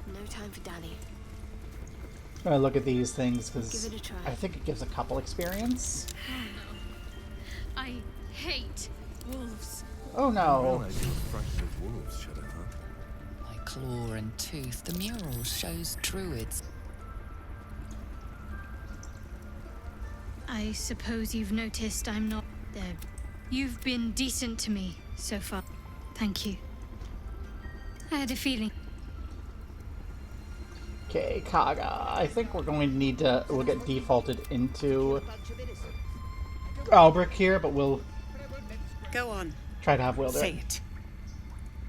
No time for Danny. I'm gonna look at these things Give because it a try. I think it gives a couple experience. Oh no. I hate wolves. Oh no. By claw and tooth, the mural shows druids. I suppose you've noticed I'm not there. You've been decent to me so far. Thank you. I had a feeling. Okay, Kaga. I think we're going to need to... We'll get defaulted into Alberich here, but we'll Go on. try to have Will do Say it. it.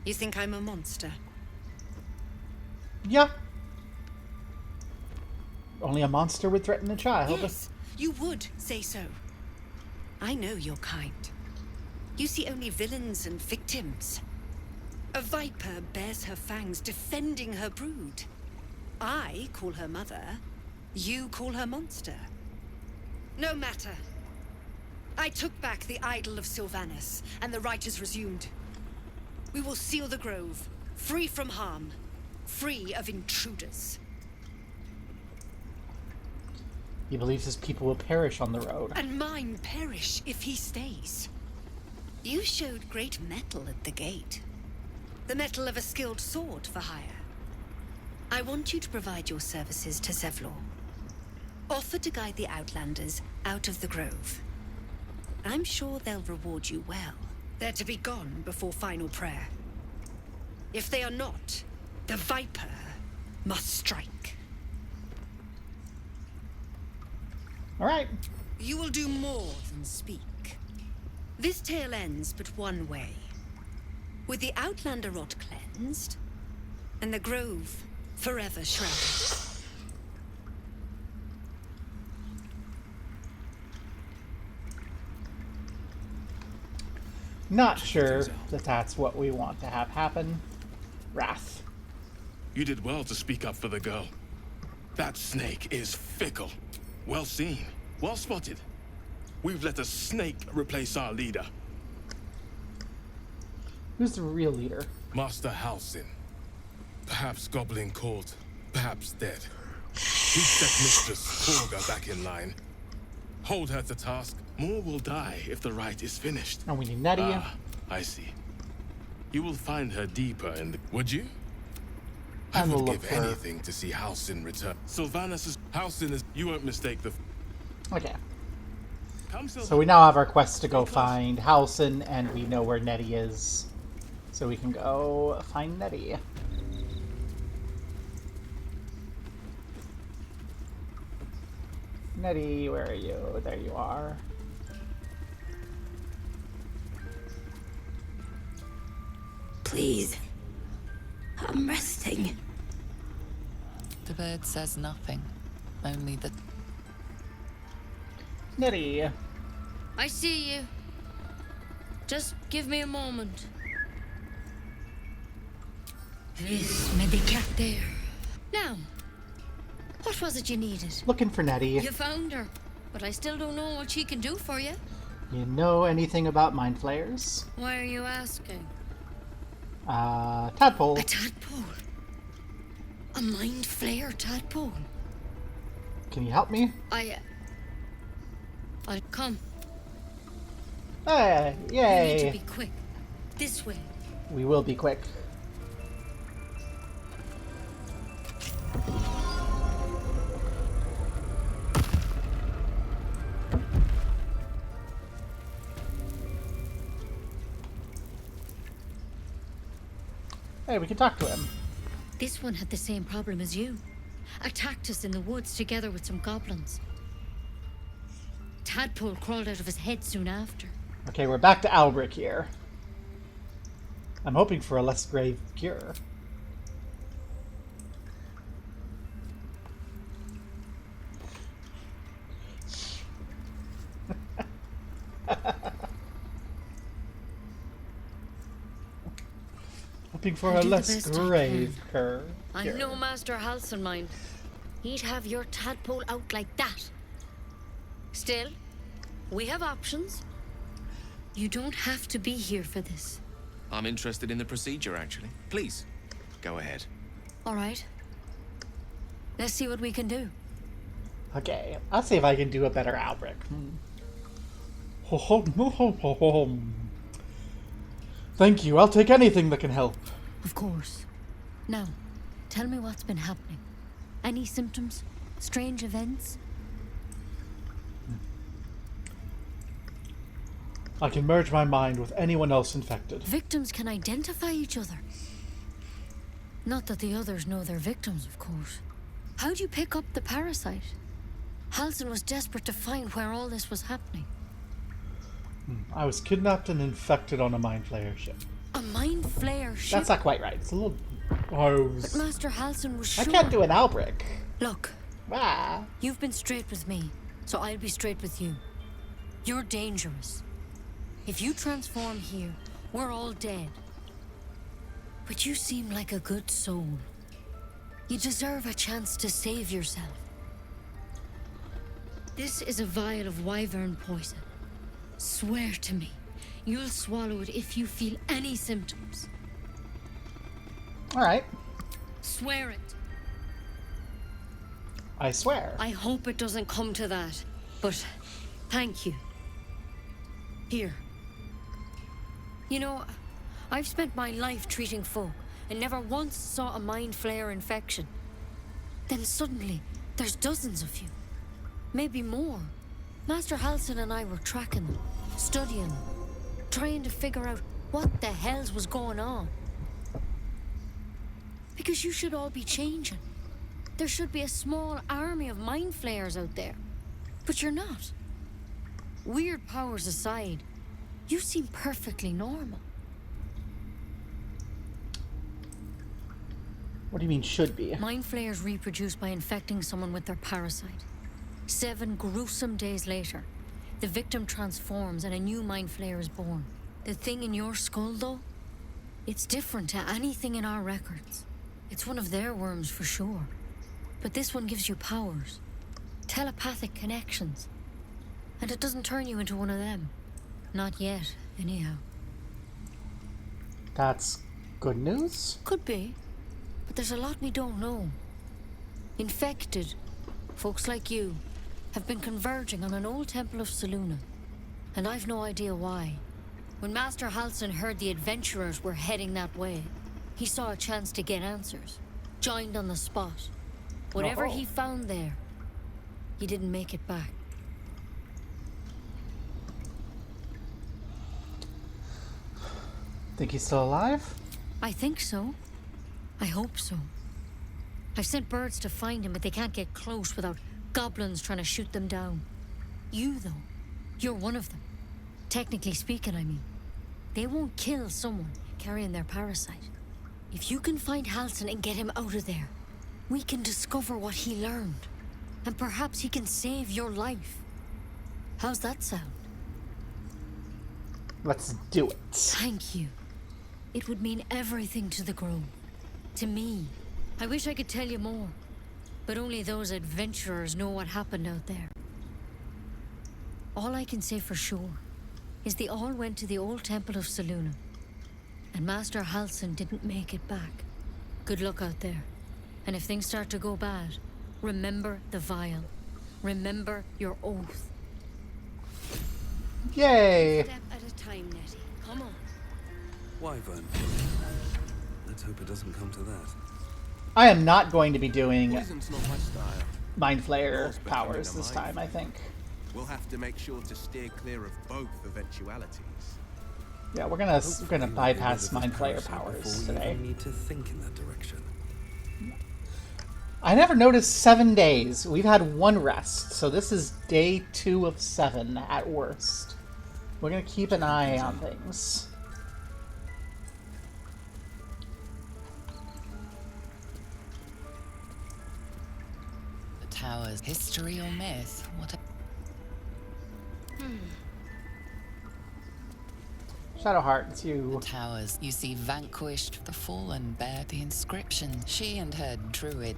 You think I'm a monster? Yeah. Only a monster would threaten a child. Yes, you would say so. I know your kind. You see only villains and victims. A viper bears her fangs defending her brood. I call her mother. You call her monster. No matter. I took back the idol of Sylvanus, and the rite is resumed. We will seal the grove, free from harm, free of intruders. He believes his people will perish on the road. And mine perish if he stays. You showed great mettle at the gate. The mettle of a skilled sword for hire. I want you to provide your services to Zevlor. Offer to guide the Outlanders out of the grove. I'm sure they'll reward you well. They're to be gone before final prayer. If they are not, the Viper must strike. All right. You will do more than speak. This tale ends but one way. With the Outlander rot cleansed, and the grove forever shrouded. Not sure that that's what we want to have happen. Wrath. You did well to speak up for the girl. That snake is fickle. Well seen. Well spotted. We've let a snake replace our leader. Who's the real leader? Master Halsin. Perhaps goblin caught, perhaps dead. He set Mistress Torga back in line. Hold her to task. More will die if the rite is finished. And we need Nettie. Ah, I see. You will find her deeper in the... Would you? I will would look give for her. anything to see Halsin return. Sylvanus' Halsin is... You won't mistake the... Okay. Come, So we now have our quest to go find Halsin, and we know where Nettie is. So we can go find Nettie. Nettie, where are you? There you are. Please. I'm resting. The bird says nothing, only that Nettie. I see you. Just give me a moment. This may be cat there. Now, what was it you needed? Looking for Nettie. You found her, but I still don't know what she can do for you. You know anything about mind flayers? Why are you asking? Tadpole. A tadpole? A mind flayer tadpole? Can you help me? I'll come. Hey, yay! You need to be quick. This way. We will be quick. Hey, we can talk to him. This one had the same problem as you. Attacked us in the woods together with some goblins. Tadpole crawled out of his head soon after. Okay, we're back to Alberich here. I'm hoping for a less grave cure. Hoping for a less grave cure. I know Master Halson mind. He'd have your tadpole out like that. Still, we have options. You don't have to be here for this. I'm interested in the procedure, actually. Please, go ahead. All right. Let's see what we can do. Okay, I'll see if I can do a better Alberich. Thank you, I'll take anything that can help. Of course. Now, tell me what's been happening. Any symptoms? Strange events? I can merge my mind with anyone else infected. Victims can identify each other. Not that the others know they're victims, of course. How'd you pick up the parasite? Halson was desperate to find where all this was happening. I was kidnapped and infected on a mind flayer ship. A mind flayer ship? That's not quite right. It's a little... But Master Halson was sure. I can't do an Alberich. Look. You've been straight with me, so I'll be straight with you. You're dangerous. If you transform here, we're all dead. But you seem like a good soul. You deserve a chance to save yourself. This is a vial of wyvern poison. Swear to me, you'll swallow it if you feel any symptoms. Alright. Swear it. I swear. I hope it doesn't come to that, but thank you. Here. You know, I've spent my life treating folk and never once saw a mind flayer infection. Then suddenly, there's dozens of you. Maybe more. Master Halson and I were tracking them, studying them, trying to figure out what the hells was going on. Because you should all be changing. There should be a small army of mind flayers out there. But you're not. Weird powers aside, you seem perfectly normal. What do you mean, should be? Mind flayers reproduce by infecting someone with their parasite. 7 gruesome days later, the victim transforms and a new mind flayer is born. The thing in your skull, though, it's different to anything in our records. It's one of their worms for sure. But this one gives you powers. Telepathic connections. And it doesn't turn you into one of them. Not yet, anyhow. That's good news? Could be. But there's a lot we don't know. Infected, folks like you, have been converging on an old temple of Selûne. And I've no idea why. When Master Halson heard the adventurers were heading that way, he saw a chance to get answers. Joined on the spot. Whatever he found there, he didn't make it back. Think he's still alive? I think so. I hope so. I've sent birds to find him, but they can't get close without goblins trying to shoot them down. You, though, you're one of them. Technically speaking, I mean. They won't kill someone carrying their parasite. If you can find Halson and get him out of there, we can discover what he learned. And perhaps he can save your life. How's that sound? Let's do it. Thank you. It would mean everything to the Grove. To me. I wish I could tell you more. But only those adventurers know what happened out there. All I can say for sure is they all went to the old temple of Selûne. And Master Halson didn't make it back. Good luck out there. And if things start to go bad, remember the vial. Remember your oath. Yay! Step at a time, Nettie. Come on. Wyvern. Let's hope it doesn't come to that. I am not going to be doing Poison's not my style. Mind Flayer Yours becoming powers a this mind time, I think. We'll have to make sure to steer clear of both eventualities. Yeah, we're gonna bypass Mind Flayer powers Before we today. even need to think in that direction. I never noticed 7 days. We've had 1 rest, so this is day 2 of 7 at worst. We're gonna keep an eye on things. The tower's history or myth? What? Shadowheart, it's you. The towers. You see vanquished, the fallen bear the inscription. She and her druid.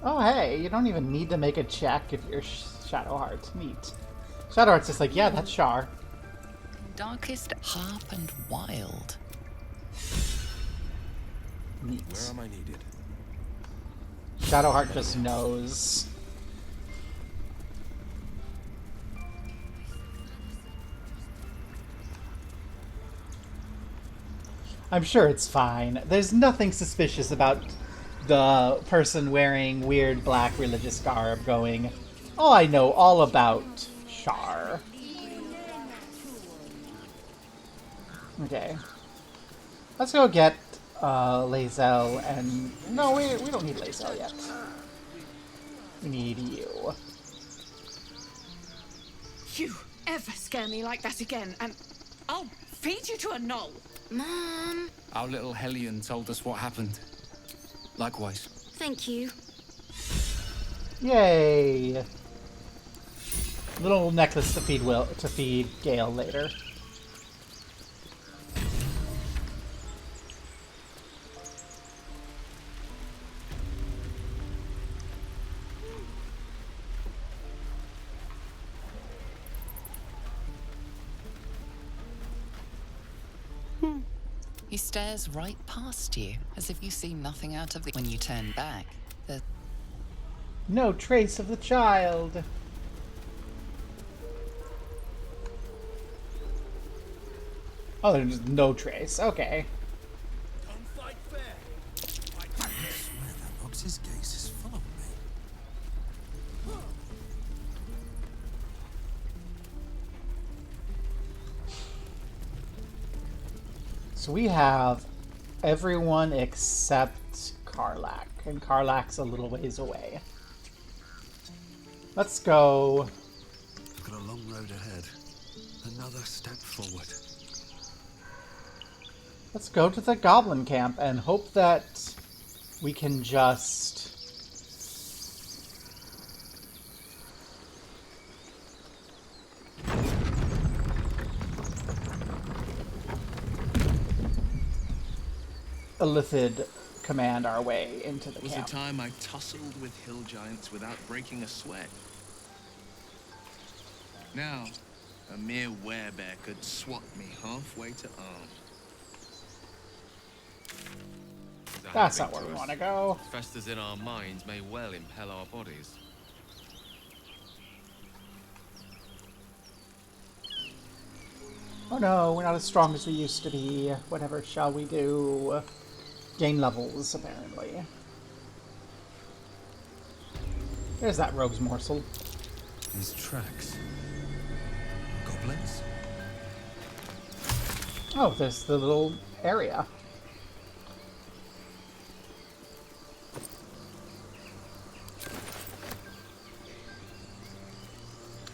Oh, hey, you don't even need to make a check if you're Shadowheart. Neat. Shadowheart's just like, yeah, that's Shar. Darkest harp and wild. Neat. Where am I needed? Shadowheart just knows. I'm sure it's fine. There's nothing suspicious about the person wearing weird black religious garb going, oh, I know all about Shar. Okay. Let's go get Lae'zel and... No, we don't need Lae'zel yet. We need you. You ever scare me like that again, and I'll feed you to a knoll. Mom. Our little Hellion told us what happened. Likewise. Thank you. Yay! Little necklace to feed Gale later. He stares right past you, as if you see nothing out of the... When you turn back, the... No trace of the child. Oh, there's no trace. Okay. I swear that Ox's gaze is full of me. So we have everyone except Karlach, and Karlach's a little ways away. Let's go. I've got a long road ahead. Another step forward. Let's go to the goblin camp and hope that we can just... Illithid command our way into the Was camp. the time I tussled with hill giants without breaking a sweat. Now, a mere werebear could swat me halfway to arm. That's not where we want to go. Festers in our minds may well impel our bodies. Oh no, we're not as strong as we used to be. Whatever shall we do? Gain levels, apparently. There's that rogue's morsel. These tracks. Goblins? Oh, there's the little area.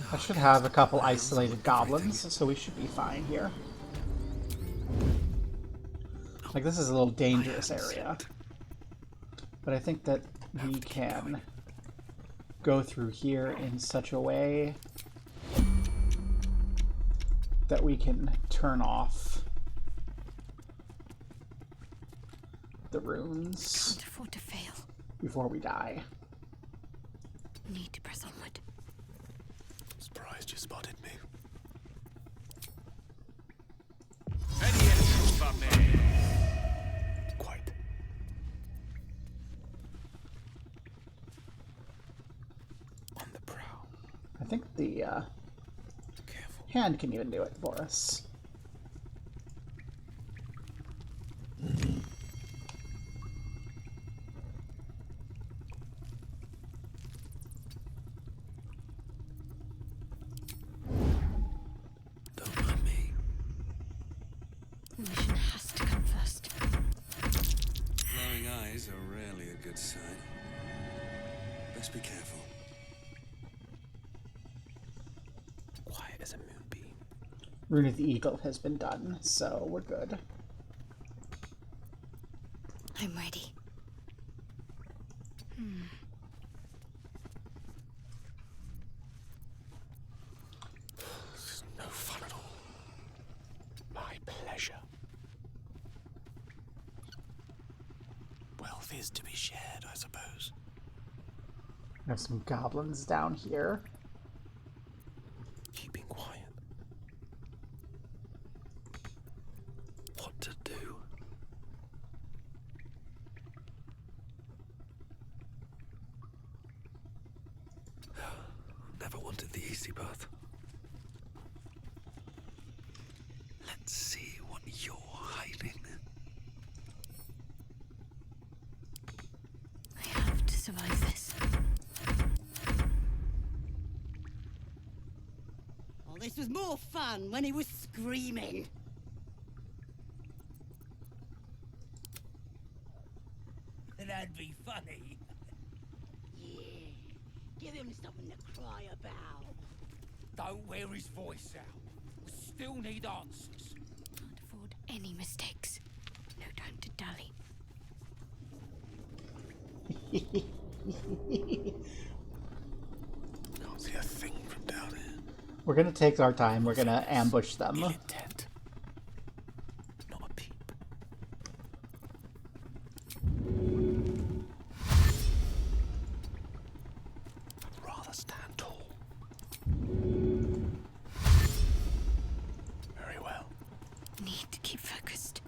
I should have a couple isolated goblins, so we should be fine here. Like, this is a little dangerous area. But I think that we can go through here in such a way that we can turn off the runes Can't afford to fail. before we die. Need to press onward. Surprised you spotted me. Quite. On the think the hand can even do it for us. Don't mind me. The mission has to come first. Glowing eyes are rarely a good sign. Best be careful. Quiet as a moonbeam. Rune of the Eagle has been done, so we're good. I'm ready. This is no fun at all. My pleasure. Wealth is to be shared, I suppose. There's some goblins down here. Keeping quiet. What to do? Never wanted the easy path. Let's see what you're hiding. I have to survive this. Oh, this was more fun when he was screaming. That'd be funny. Yeah, give him something to cry about. Don't wear his voice out. We still need answers. Can't afford any mistakes. No time to dally. Can't see a thing from down here. We're gonna take our time. We're gonna ambush them. Intent. Not a peep. I'd rather stand tall. Very well. Need to keep focused.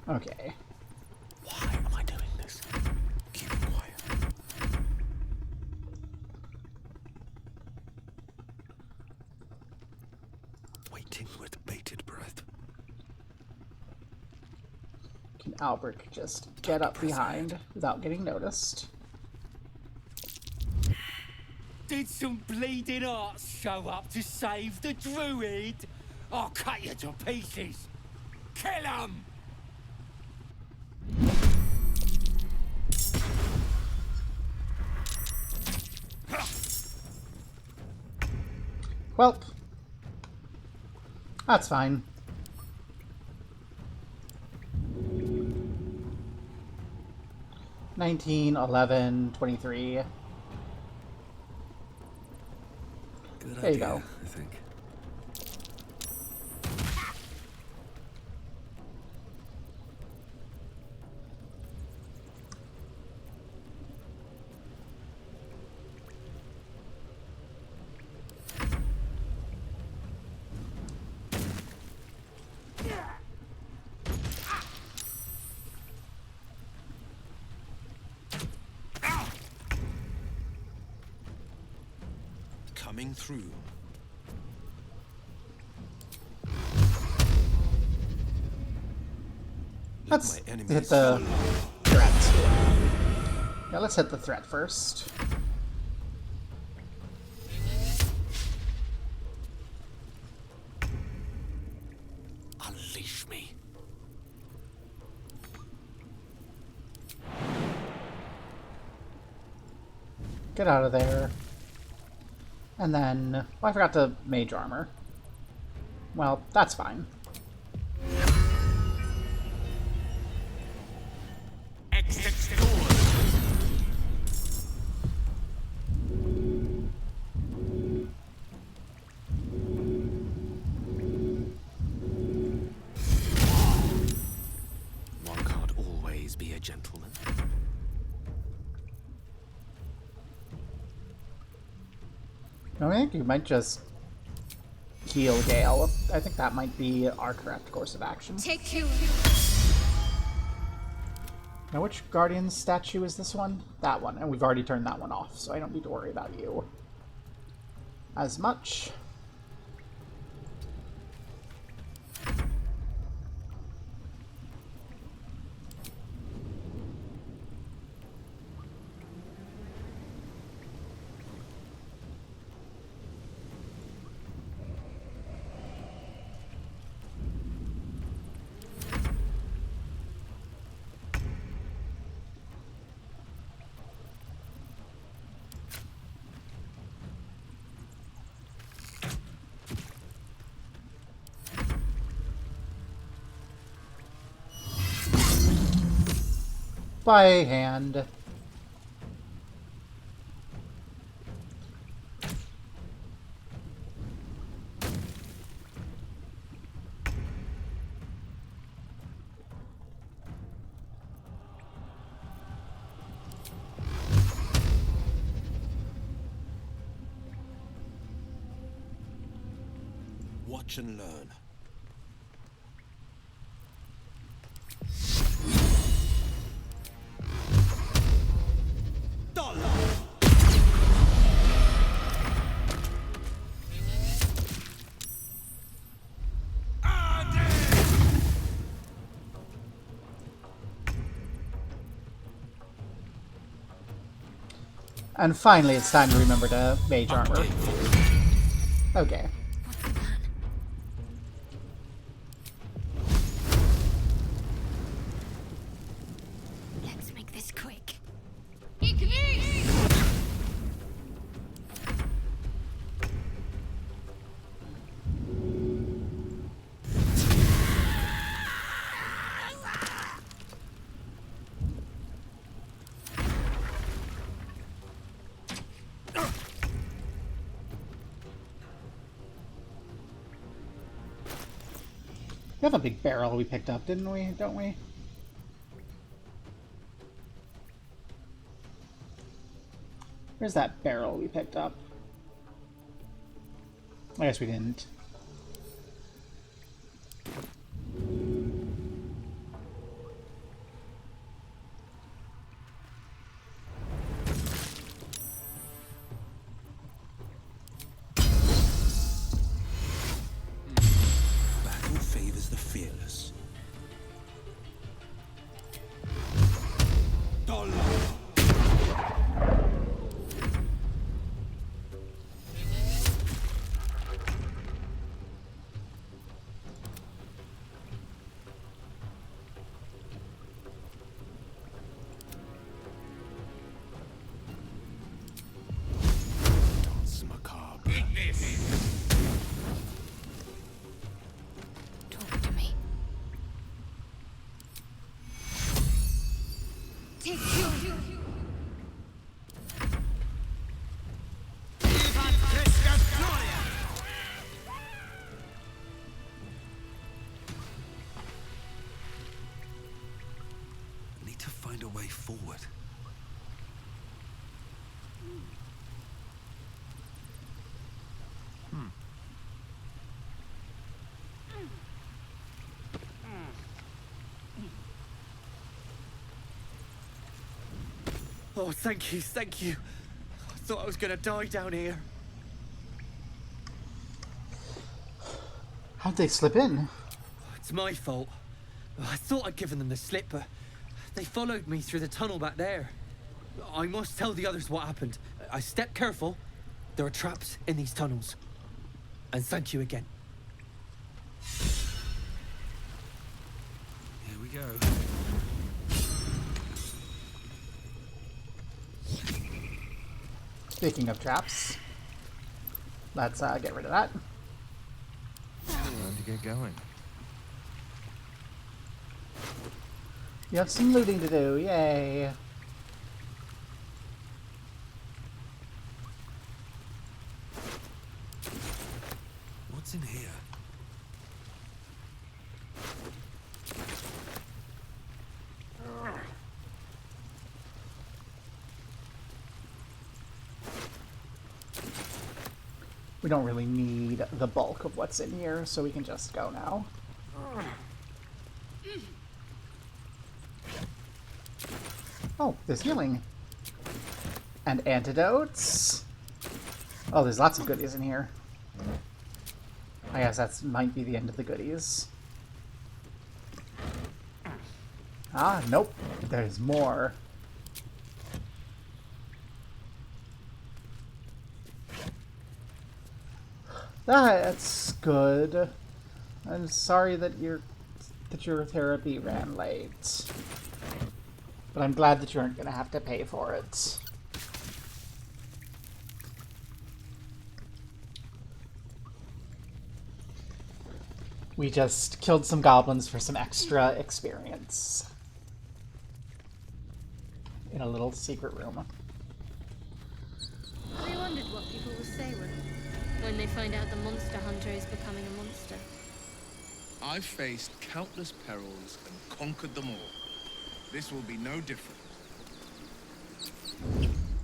Okay. Why am I doing this? Keep it quiet. Waiting with bated breath. Can Alberich just get up behind without getting noticed? Did some bleeding arts show up to save the druid? I'll cut you to pieces. Kill him! Well, that's fine. $19, $11, $23. Good There you idea, go. I think. Coming through. Let's my enemies hit the threat. Yeah, let's hit the threat first. Unleash me. Get out of there. And then... Oh, I forgot the mage armor. Well, that's fine. One can't always be a gentleman. I think you might just heal Gale. I think that might be our correct course of action. Take two. Now, which Guardian statue is this one? That one. And we've already turned that one off, so I don't need to worry about you as much. By hand. Watch and learn. And finally, it's time to remember to mage armor. Okay. Let's make this quick. We have a big barrel we picked up, didn't we? Don't we? Where's that barrel we picked up? I guess we didn't. Battle favors the fearless. Talk to me. Take you. Need to find a way forward. Oh, thank you, thank you. I thought I was gonna die down here. How'd they slip in? It's my fault. I thought I'd given them the slip, but they followed me through the tunnel back there. I must tell the others what happened. I stepped careful. There are traps in these tunnels. And thank you again. Here we go. Speaking of traps, let's get rid of that. Time to get going. You have some looting to do, yay! What's in here? We don't really need the bulk of what's in here, so we can just go now. Oh, there's healing. And antidotes. Oh, there's lots of goodies in here. I guess that might be the end of the goodies. Ah, nope. There's more. That's good. I'm sorry that your therapy ran late. But I'm glad that you aren't going to have to pay for it. We just killed some goblins for some extra experience. In a little secret room. I wondered what people will say when they find out the monster hunter is becoming a monster. I've faced countless perils and conquered them all. This will be no different.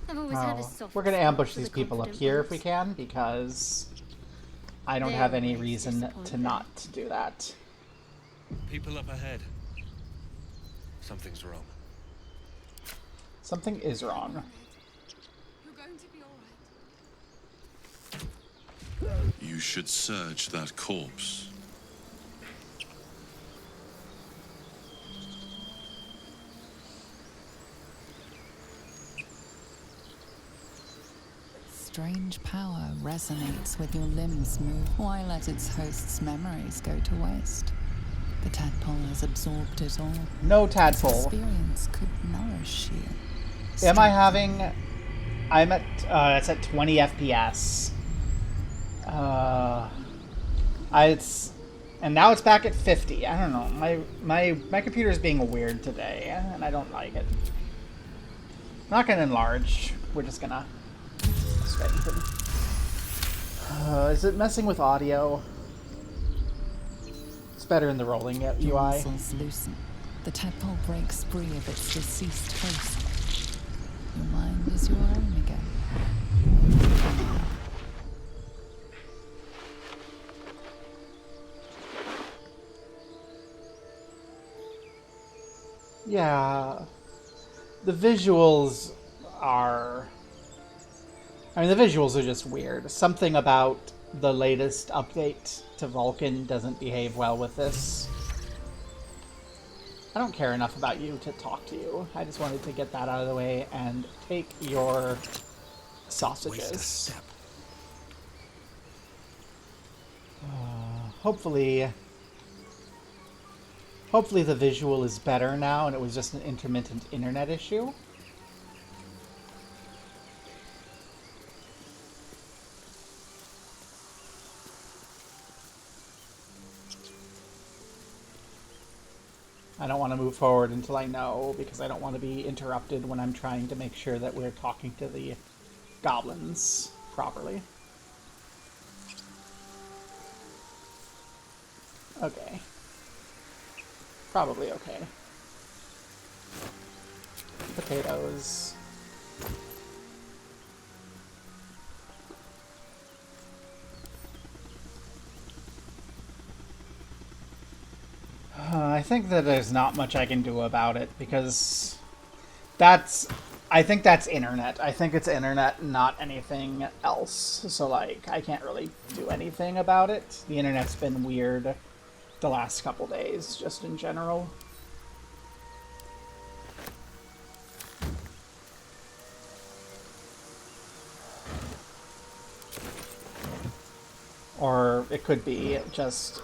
I've always had a soft we're going to spot ambush for these the people up confident here ones. if we can, because I don't They have any always reason disappoint to me. not do that. People up ahead. Something's wrong. Something is wrong. You're going to be all right. You should search that corpse. Strange power resonates with your limbs move. Why let its host's memories go to waste? The tadpole has absorbed it all. No Its tadpole. experience could nourish you. Am I having... I'm at... it's at 20 FPS. And now it's back at 50. I don't know. My computer's being weird today, and I don't like it. I'm not gonna enlarge. We're just gonna strengthen. Is it messing with audio? It's better in the rolling Your UI. muscles loosen. The tadpole breaks free of its deceased host. Your mind is your own again. Yeah. The visuals are... I mean, the visuals are just weird. Something about the latest update to Vulcan doesn't behave well with this. I don't care enough about you to talk to you. I just wanted to get that out of the way and take your sausages. Hopefully the visual is better now and it was just an intermittent internet issue. I don't want to move forward until I know, because I don't want to be interrupted when I'm trying to make sure that we're talking to the goblins properly. Okay. Probably okay. Potatoes. I think that there's not much I can do about it, because I think that's internet. I think it's internet, not anything else. So, like, I can't really do anything about it. The internet's been weird the last couple days, just in general. Or it could be just...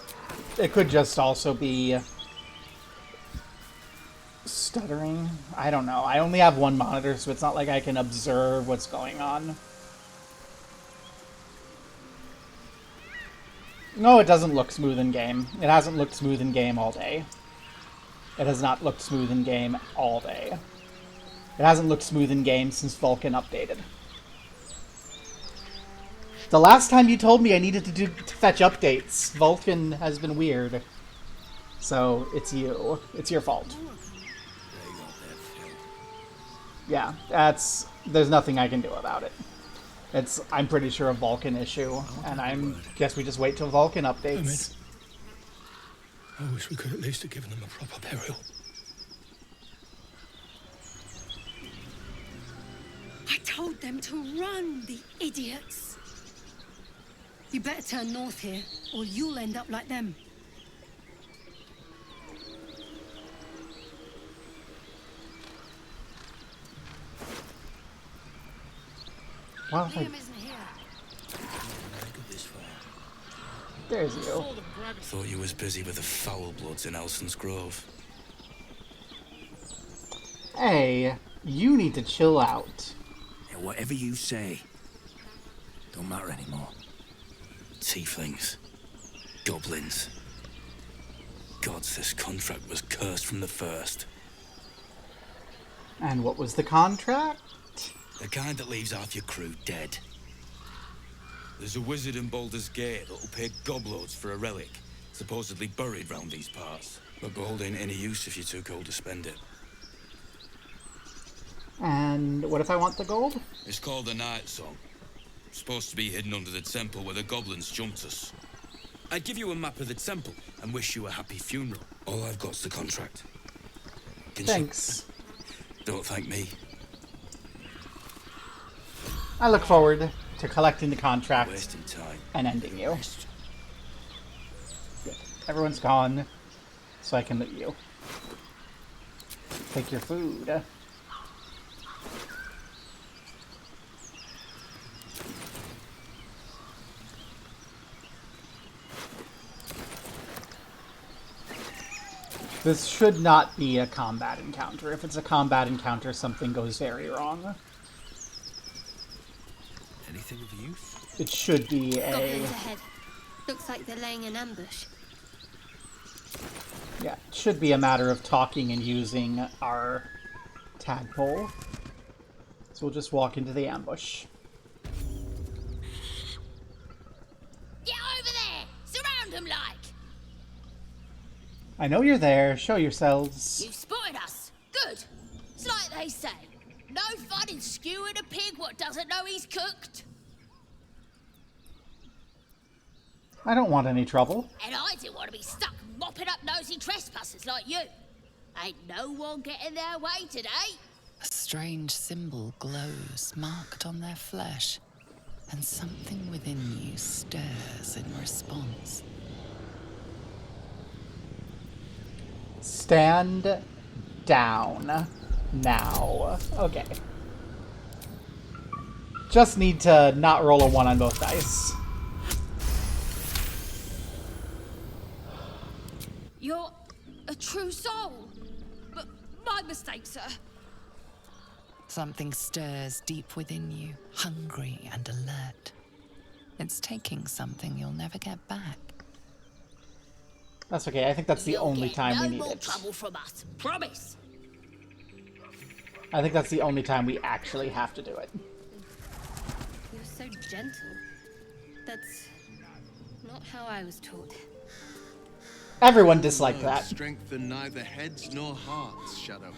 It could just also be stuttering. I don't know. I only have one monitor, so it's not like I can observe what's going on. No, it doesn't look smooth in game. It hasn't looked smooth in game all day. It has not looked smooth in game all day. It hasn't looked smooth in game since Vulcan updated. The last time you told me I needed to fetch updates, Vulcan has been weird. So, it's you. It's your fault. Yeah, there's nothing I can do about it. I'm pretty sure, a Vulcan issue, and guess we just wait till Vulcan updates. I wish we could at least have given them a proper burial. told them to run, the idiots. You better turn north here, or you'll end up like them. Wow, Liam isn't here. there's you. Thought you was busy with the foul bloods in Elson's Grove. Hey, you need to chill out. Yeah, whatever you say. Don't matter anymore. Tieflings. Goblins. Gods, this contract was cursed from the first. And what was the contract? The kind that leaves half your crew dead. There's a wizard in Baldur's Gate that'll pay gobloads for a relic, supposedly buried round these parts. But gold ain't any use if you're too cold to spend it. And what if I want the gold? It's called the Night Song. Supposed to be hidden under the temple where the goblins jumped us. I'd give you a map of the temple and wish you a happy funeral. All I've got's the contract. Thanks. Don't thank me. I look forward to collecting the contract Wasting time. and ending you. Good. Everyone's gone, so I can loot you. Take your food. This should not be a combat encounter. If it's a combat encounter, something goes very wrong. Anything of use? It should be a... Goblins ahead. Looks like they're laying an ambush. Yeah, it should be a matter of talking and using our tadpole. So we'll just walk into the ambush. Get over there! Surround them like! I know you're there. Show yourselves. You've spotted us. Good. It's like they say. No fun in skewing a pig what doesn't know he's cooked. I don't want any trouble. And I didn't want to be stuck mopping up nosy trespassers like you. Ain't no one getting their way today. A strange symbol glows, marked on their flesh, and something within you stirs in response. Stand down now. Okay. Just need to not roll a 1 on both dice. You're a true soul. But my mistake, sir. Something stirs deep within you, hungry and alert. It's taking something you'll never get back. That's okay. I think that's the only time we need No more it. trouble from us. Promise. I think that's the only time we actually have to do it. You're so gentle. That's not how I was taught. Everyone disliked that. Strengthen neither heads nor hearts, Shadowheart.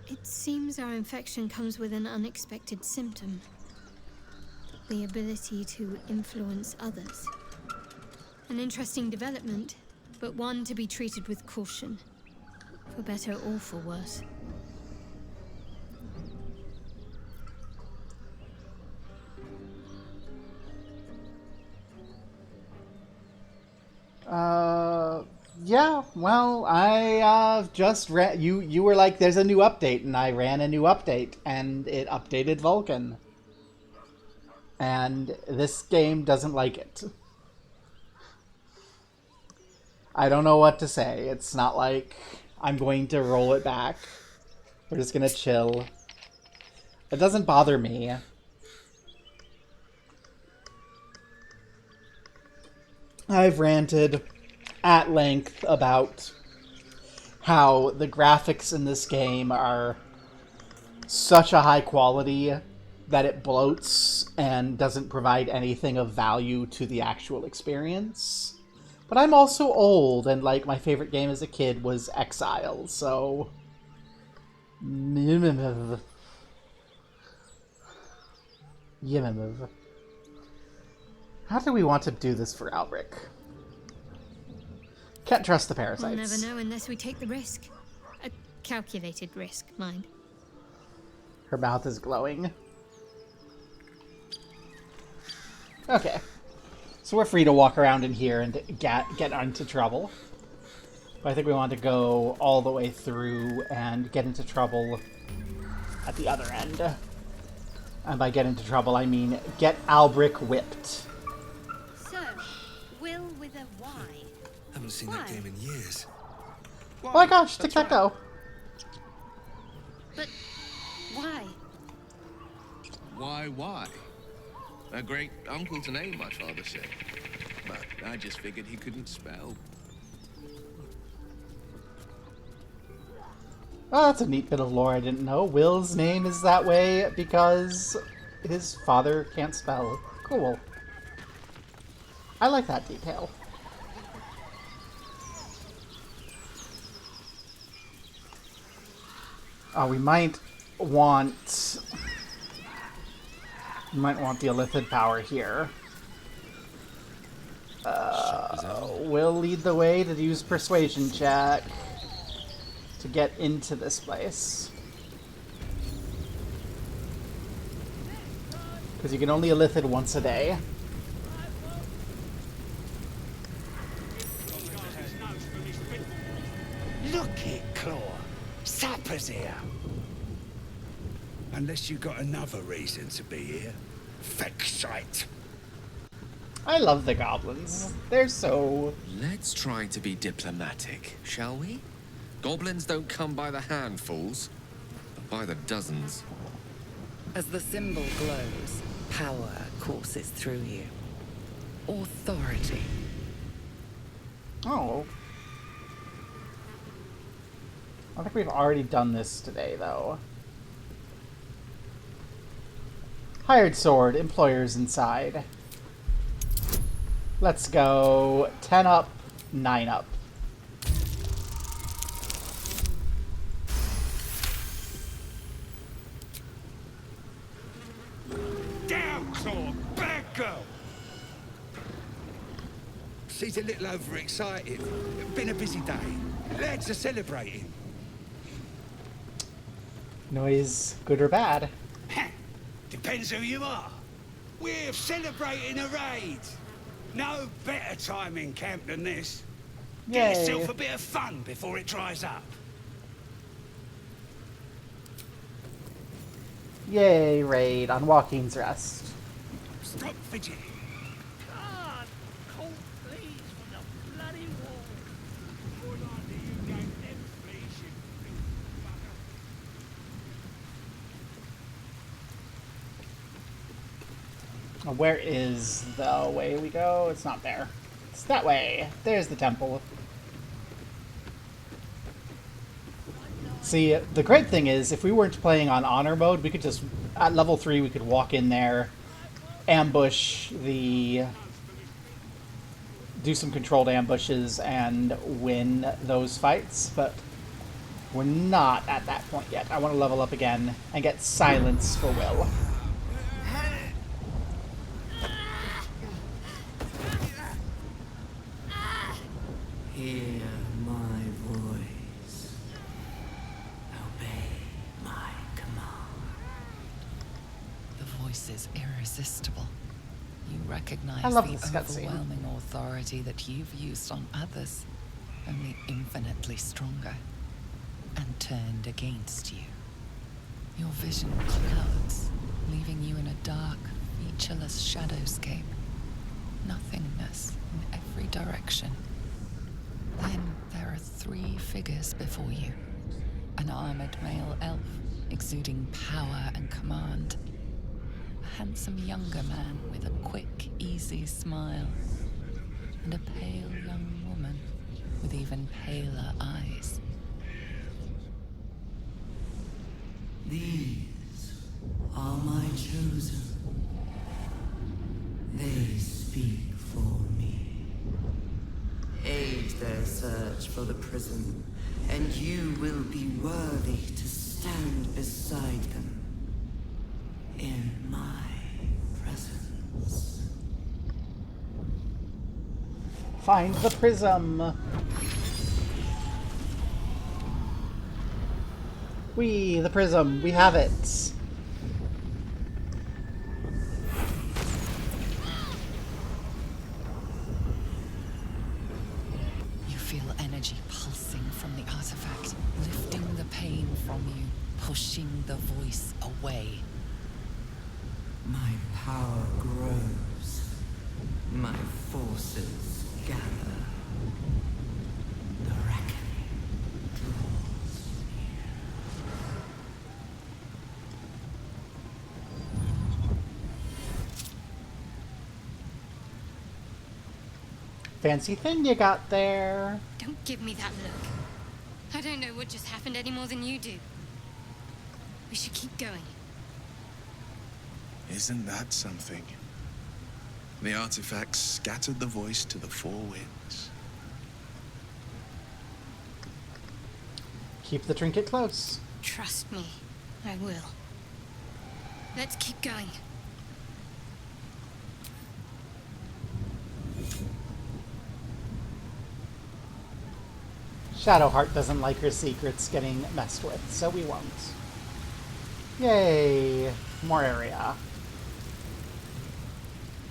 It seems our infection comes with an unexpected symptom. The ability to influence others. An interesting development, but one to be treated with caution. For better or for worse. Yeah, well, I just ran. You were like, there's a new update, and I ran a new update, and it updated Vulcan. And this game doesn't like it. I don't know what to say. It's not like I'm going to roll it back. We're just gonna chill. It doesn't bother me. I've ranted at length about how the graphics in this game are such a high quality that it bloats and doesn't provide anything of value to the actual experience. But I'm also old, and like my favorite game as a kid was Exile, so... How do we want to do this for Alberich? Can't trust the We'll parasites. never know unless we take the risk. calculated risk, mind. Her mouth is glowing. Okay. So we're free to walk around in here and get into trouble. But I think we want to go all the way through and get into trouble at the other end. And by get into trouble, I mean get Alberich whipped. So, Will with a Y. Haven't seen Why? that game in years. Oh my gosh, tic-tac-toe. But why? Why? A great uncle to name, my father said. But I just figured he couldn't spell. Oh, that's a neat bit of lore I didn't know. Will's name is that way because his father can't spell. Cool. I like that detail. Oh, we might want the Illithid power here. Will lead the way to use persuasion check to get into this place. Because you can only Illithid once a day. Look it, Claw. Sapper's here. Unless you got another reason to be here. Fexite. I love the goblins. They're so... Let's try to be diplomatic, shall we? Goblins don't come by the handfuls, but by the dozens. As the symbol glows, power courses through you. Authority. Oh. I think we've already done this today, though. Hired sword, employers inside. Let's go 10 up, 9 up. Down, Claw! Bad girl! She's a little overexcited. Been a busy day. Lads are celebrating. Noise, good or bad? Depends who you are. We're celebrating a raid. No better time in camp than this. Get Yay. yourself a bit of fun before it dries up. Yay, raid on Walking's Rest. Stop fidgeting. God, cold please from the bloody wall. Hold on to you, gang, them fleas, you filthy bugger. Where is the way we go? It's not there. It's that way. There's the temple. See, the great thing is, if we weren't playing on honor mode, we could just, at level 3, we could walk in there, ambush the... do some controlled ambushes and win those fights, but we're not at that point yet. I want to level up again and get silence for Will. Hear my voice. Obey my command. The voice is irresistible. You recognize I love the this cutscene. overwhelming authority that you've used on others, only infinitely stronger, and turned against you. Your vision clouds, leaving you in a dark, featureless shadowscape. Nothingness in every direction. Then there are 3 figures before you. An armored male elf, exuding power and command. A handsome younger man with a quick, easy smile. And a pale young woman with even paler eyes. These are my chosen. They speak for me. Aid their search for the prison, and you will be worthy to stand beside them in my presence. Find the prism. The prism, we have it. You feel energy pulsing from the artifact, lifting the pain from you, pushing the voice away. My power grows. My forces gather. The reckoning draws near. Fancy thing you got there. Don't give me that look. I don't know what just happened any more than you do. We should keep going. Isn't that something? The artifacts scattered the voice to the four winds. Keep the trinket close. Trust me, I will. Let's keep going. Shadowheart doesn't like her secrets getting messed with, so we won't. Yay! More area.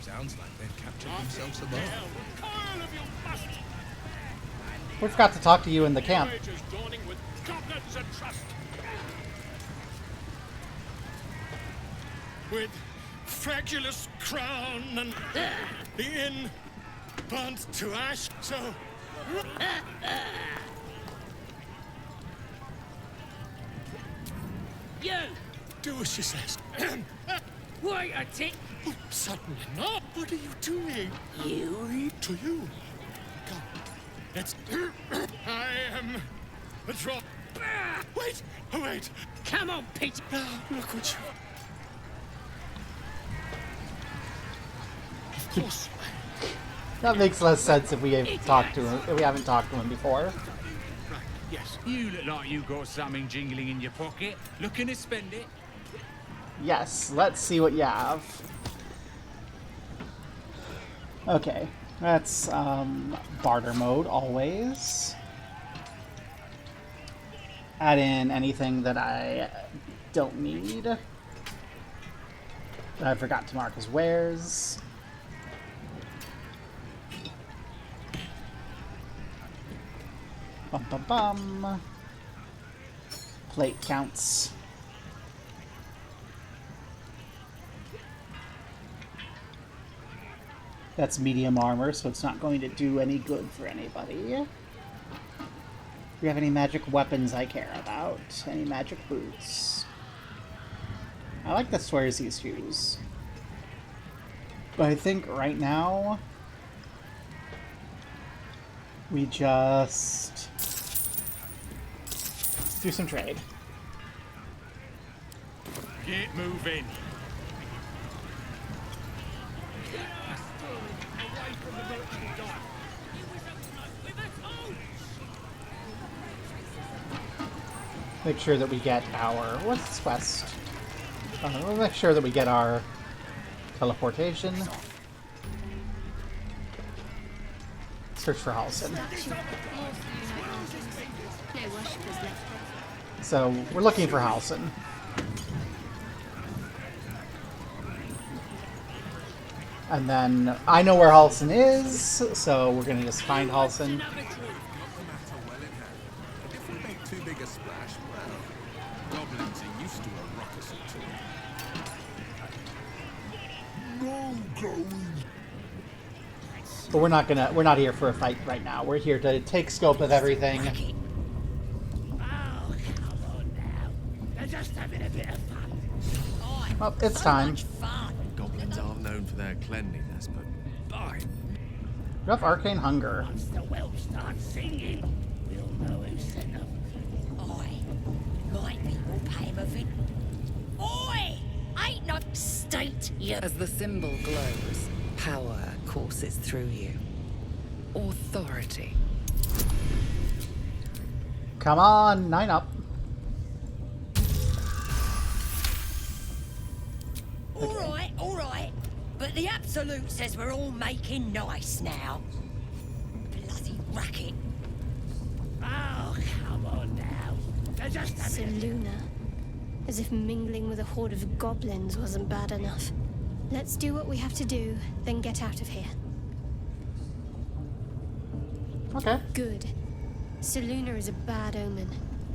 Sounds like they've captured themselves a boat. We forgot to talk to you in the camp. With fragulous crown and the inn burnt to ash, so... You! Do as she says. Wait a tick! Suddenly not. What are you doing? You? To you. Come. Let's... I am... a drop. Wait! Oh, wait! Come on, Pete! Now, look what you... Of course. That makes less sense if we haven't talked to him before. Right, yes. You look like you got something jingling in your pocket. Looking to spend it? Yes, let's see what you have. Okay, that's barter mode always. Add in anything that I don't need. That I forgot to mark as wares. Bum bum bum. Plate counts. That's medium armor, so it's not going to do any good for anybody. Do we have any magic weapons I care about? Any magic boots? I like the Swearsies shoes. But I think right now we just do some trade. Get moving. Make sure that we get our... What's this quest? We'll make sure that we get our teleportation. Search for Halsin. So, we're looking for Halsin. And then, I know where Halsin is, so we're gonna just find Halsin. If we make too big a splash, well, goblins are used to a ruckus or two. No going. But we're not here for a fight right now. We're here to take scope of everything. Oh, come on now. They're just having a bit of fun. Well, it's time. Goblins aren't known for their cleanliness, but by. You have arcane hunger. Once the whelps start singing, we'll know who sent them. My people pay him a vid. Oi! Ain't no state yet. As the symbol glows, power courses through you. Authority. Come on, 9 up. All right. But the Absolute says we're all making nice now. Bloody racket. Oh, come on now. Seluna. As if mingling with a horde of goblins wasn't bad enough. Let's do what we have to do, then get out of here. Okay. Good. Seluna is a bad omen.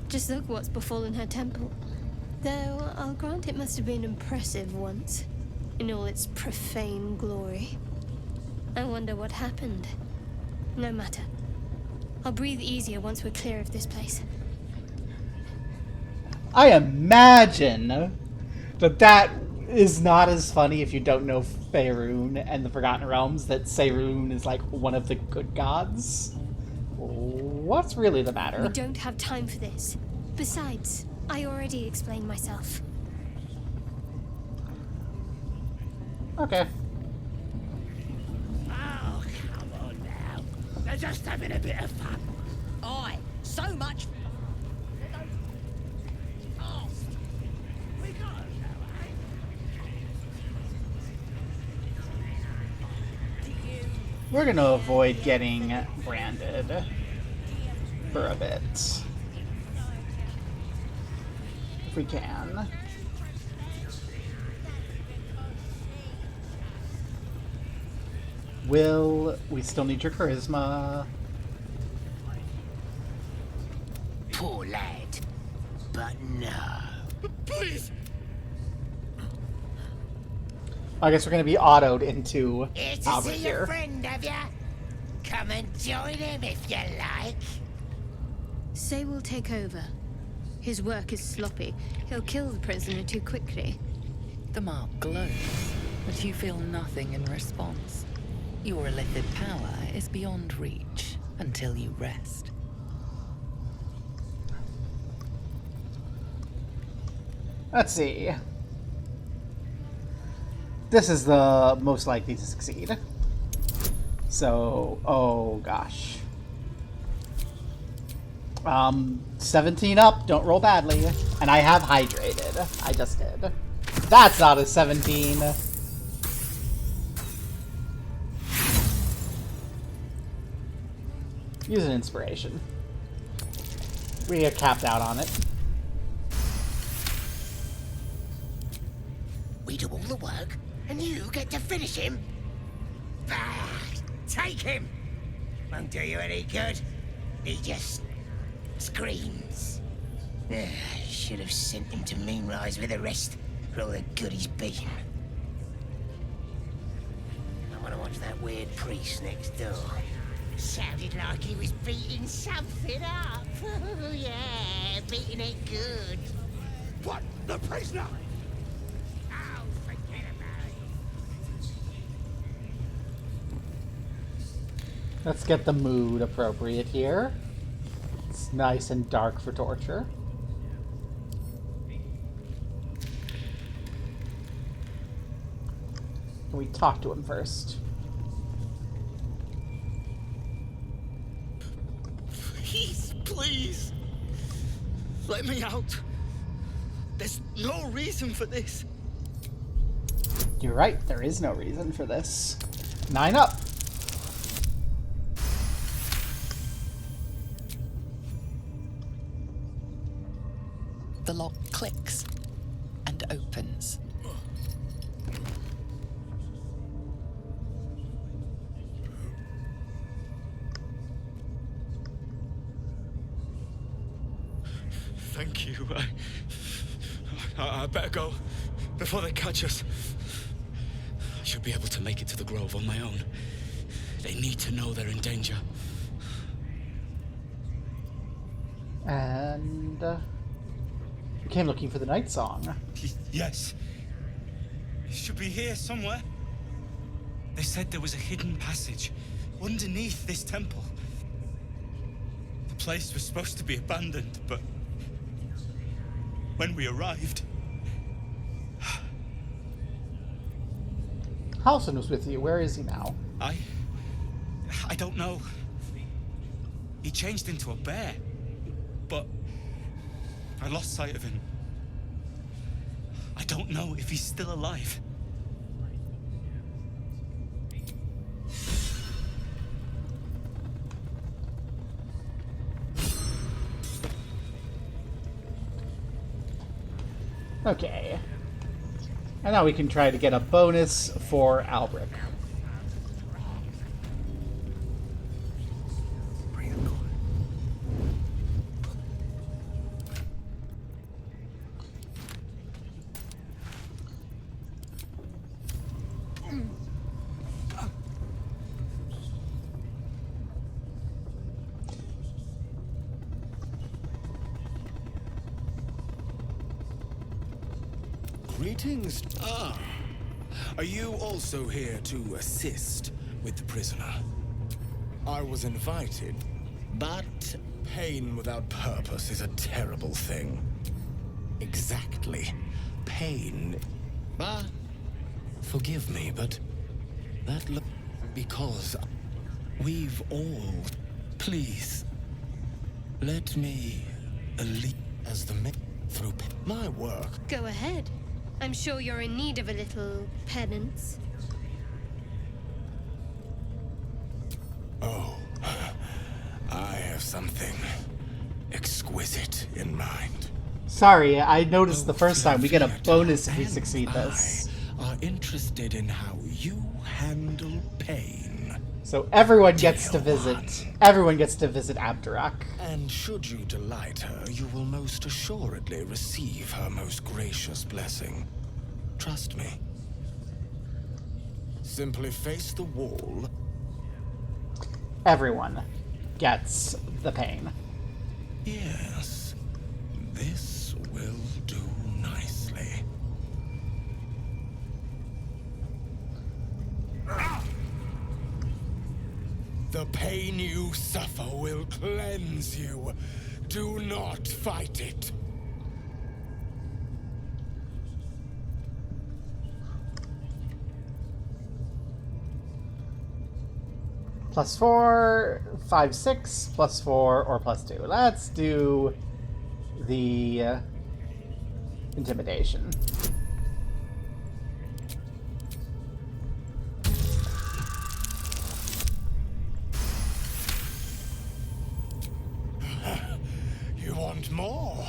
Just look what's befallen her temple. Though, I'll grant it must have been impressive once, in all its profane glory. I wonder what happened. No matter. I'll breathe easier once we're clear of this place. I imagine that is not as funny if you don't know Faerun and the Forgotten Realms, that Faerun is like one of the good gods. What's really the matter? We don't have time for this. Besides, I already explained myself. Okay. Oh, come on now. They're just having a bit of fun. Aye, so much. We got them now, eh? We're gonna avoid getting branded for a bit. If we can. Will, we still need your charisma. Poor lad. But no. Please! I guess we're gonna be autoed into Here to Albert see here. your friend, have ya? Come and join him if you like. Say we'll take over. His work is sloppy. He'll kill the prisoner too quickly. The mark glows, but you feel nothing in response. Your illithid power is beyond reach until you rest. Let's see. This is the most likely to succeed. So, oh gosh. 17 up, don't roll badly. And I have hydrated. I just did. That's not a 17. Use an inspiration. We get capped out on it. We do all the work, and you get to finish him? Ah, take him! Won't do you any good. He just screams. Should have sent him to Moonrise with the rest for all the good he's been. I want to watch that weird priest next door. Sounded like he was beating something up. Oh, yeah, beating it good. What? The prisoner? Oh, forget about it. Let's get the mood appropriate here. It's nice and dark for torture. Can we talk to him first? Please, let me out. There's no reason for this. You're right, there is no reason for this. 9 up. The lock clicks and opens. Thank you. I better go before they catch us. I should be able to make it to the Grove on my own. They need to know they're in danger. And we came looking for the night song. Yes. It should be here somewhere. They said there was a hidden passage underneath this temple. The place was supposed to be abandoned, but when we arrived... Halsin was with you. Where is he now? I don't know. He changed into a bear, but I lost sight of him. I don't know if he's still alive. Okay. And now we can try to get a bonus for Alberich. Greetings. Ah, are you also here to assist with the prisoner? I was invited, but pain without purpose is a terrible thing. Exactly. Pain. But forgive me, but that because we've all. Please, let me lead as the through my work. Go ahead. I'm sure you're in need of a little penance. Oh, I have something exquisite in mind. Sorry, I noticed the first time. We get a bonus if we succeed this. Are interested in how you handle pain. So everyone gets to visit. Everyone gets to visit Alberich. And should you delight her, you will most assuredly receive her most gracious blessing. Trust me. Simply face the wall. Everyone gets the pain. Yes, this will do nicely. The pain you suffer will cleanse you. Do not fight it. +4, 5, 6, +4, or +2. Let's do the intimidation. You want more?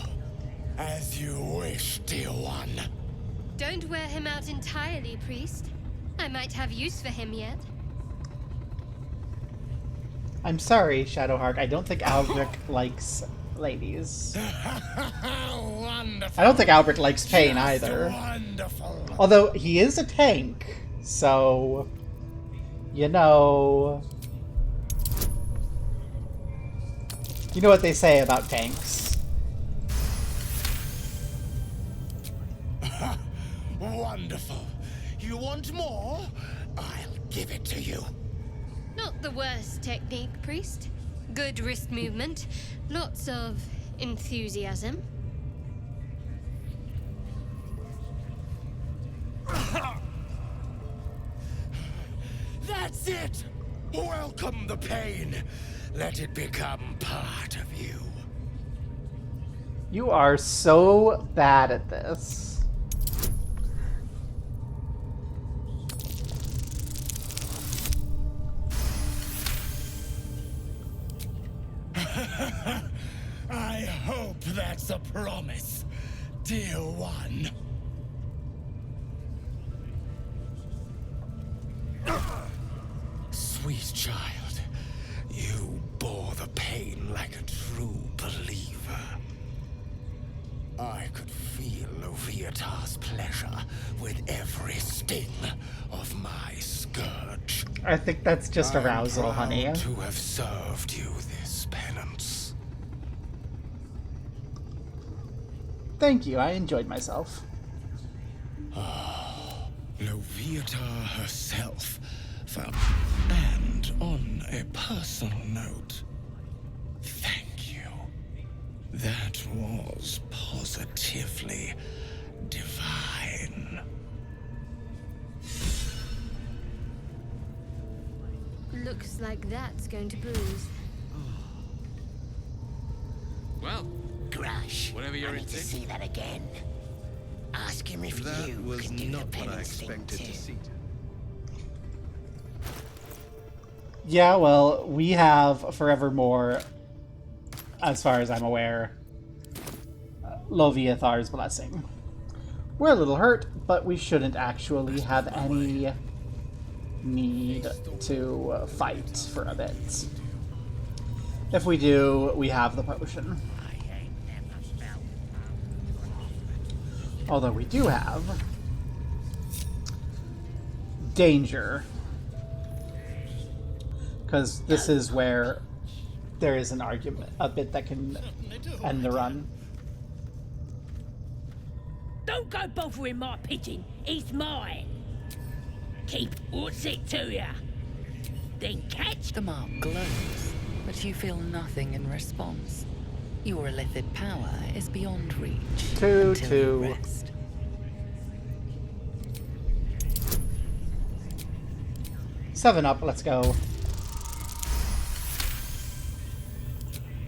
As you wish, dear one. Don't wear him out entirely, priest. I might have use for him yet. I'm sorry, Shadowheart. I don't think Alberich likes ladies. I don't think Alberich likes pain either. Wonderful. Although he is a tank, so you know what they say about tanks. Wonderful. You want more? I'll give it to you. Not the worst technique, priest. Good wrist movement. Lots of enthusiasm. That's it! Welcome the pain. Let it become part of you. You are so bad at this. I hope that's a promise, dear one. Sweet child, you bore the pain like a true believer. I could feel Loviatar's pleasure with every sting of my scourge. I think that's just arousal, honey. I'm proud to have served you this penance. Thank you, I enjoyed myself. Loviatar herself found. And on a personal note, thank you. That was positively divine. Looks like that's going to bruise. Well, Grush, whatever you're I need into. to see that again. Ask him if That you was can do not the what I penance thing expected too. to see. Yeah, well, we have forevermore, as far as I'm aware, Loviathar's blessing. We're a little hurt, but we shouldn't actually have any need to fight for a bit. If we do, we have the potion. Although we do have danger. Because this is where there is an argument, a bit that can end the run. Don't go bothering my pigeon. It's mine. Keep what's it to ya. Then catch. The mark glows, but you feel nothing in response. Your illithid power is beyond reach. Until you rest. Seven up, let's go.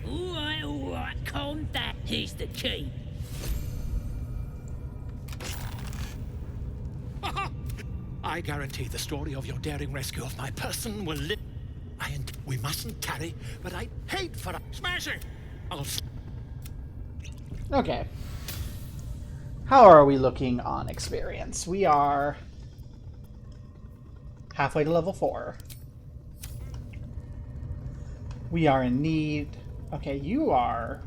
All right, calm down. Here's the key. I guarantee the story of your daring rescue of my person will live. And we mustn't tarry, but I hate for a smashing. Okay. How are we looking on experience? We are halfway to level 4. We are in need. Okay, you are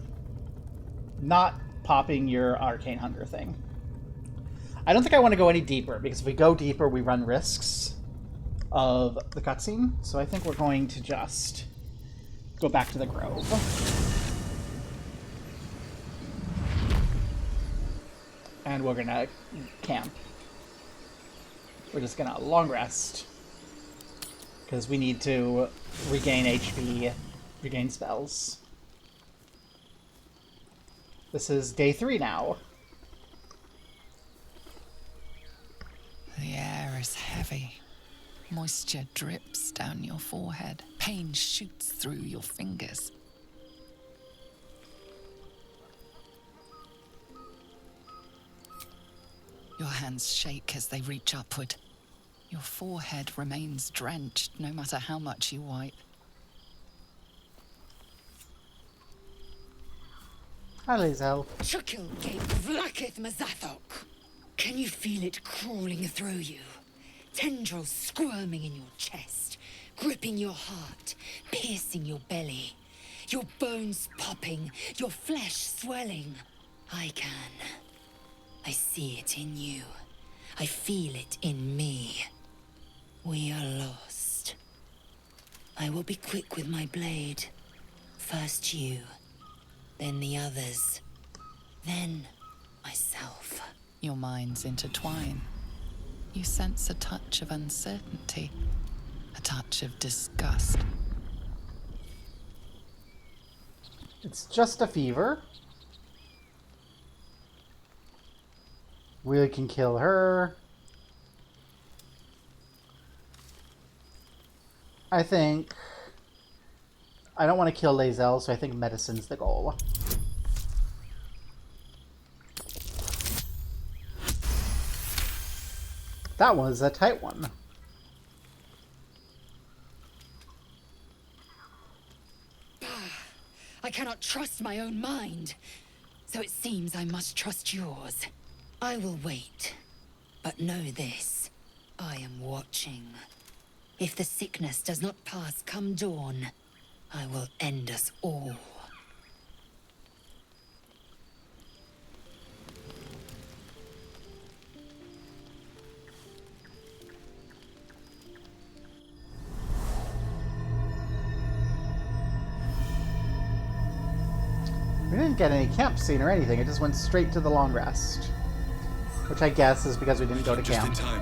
not popping your Arcane Hunger thing. I don't think I want to go any deeper, because if we go deeper, we run risks of the cutscene. So I think we're going to just go back to the Grove. And we're gonna camp. We're just gonna long rest. Because we need to regain HP, regain spells. This is day 3 now. The air is heavy. Moisture drips down your forehead. Pain shoots through your fingers. Your hands shake as they reach upward. Your forehead remains drenched no matter how much you wipe. Hi, Lae'zel. Chukil gate vlaketh mazathok. Can you feel it crawling through you? Tendrils squirming in your chest, gripping your heart, piercing your belly. Your bones popping, your flesh swelling. I can. I see it in you. I feel it in me. We are lost. I will be quick with my blade. First you, then the others, then myself. Your minds intertwine. You sense a touch of uncertainty, a touch of disgust. It's just a fever. We can kill her. I think... I don't want to kill Lae'zel, so I think medicine's the goal. That was a tight one. I cannot trust my own mind, so it seems I must trust yours. I will wait, but know this, I am watching. If the sickness does not pass come dawn, I will end us all. We didn't get any camp scene or anything, it just went straight to the long rest. Which I guess is because we didn't go to camp. Just in time.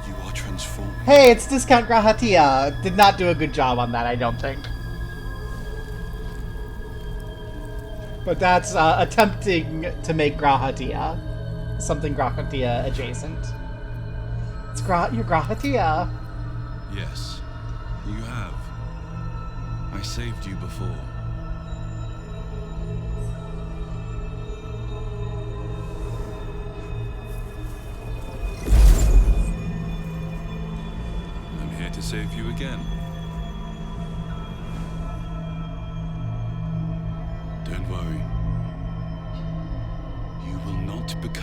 You are transforming. Hey, it's Discount Grahatia! Did not do a good job on that, I don't think. But that's attempting to make Grahatia something Grahatia adjacent. It's your Grahatia! Yes, you have. I saved you before. To save you again. Don't worry. You will not become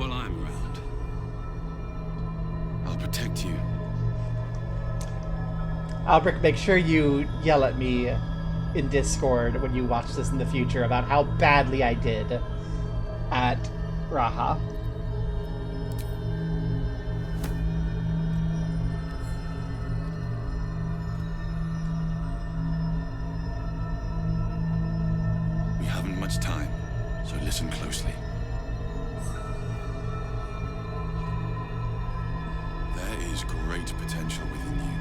while I'm around. I'll protect you. Alberich, make sure you yell at me in Discord when you watch this in the future about how badly I did at Raha. We haven't much time, so listen closely. There is great potential within you.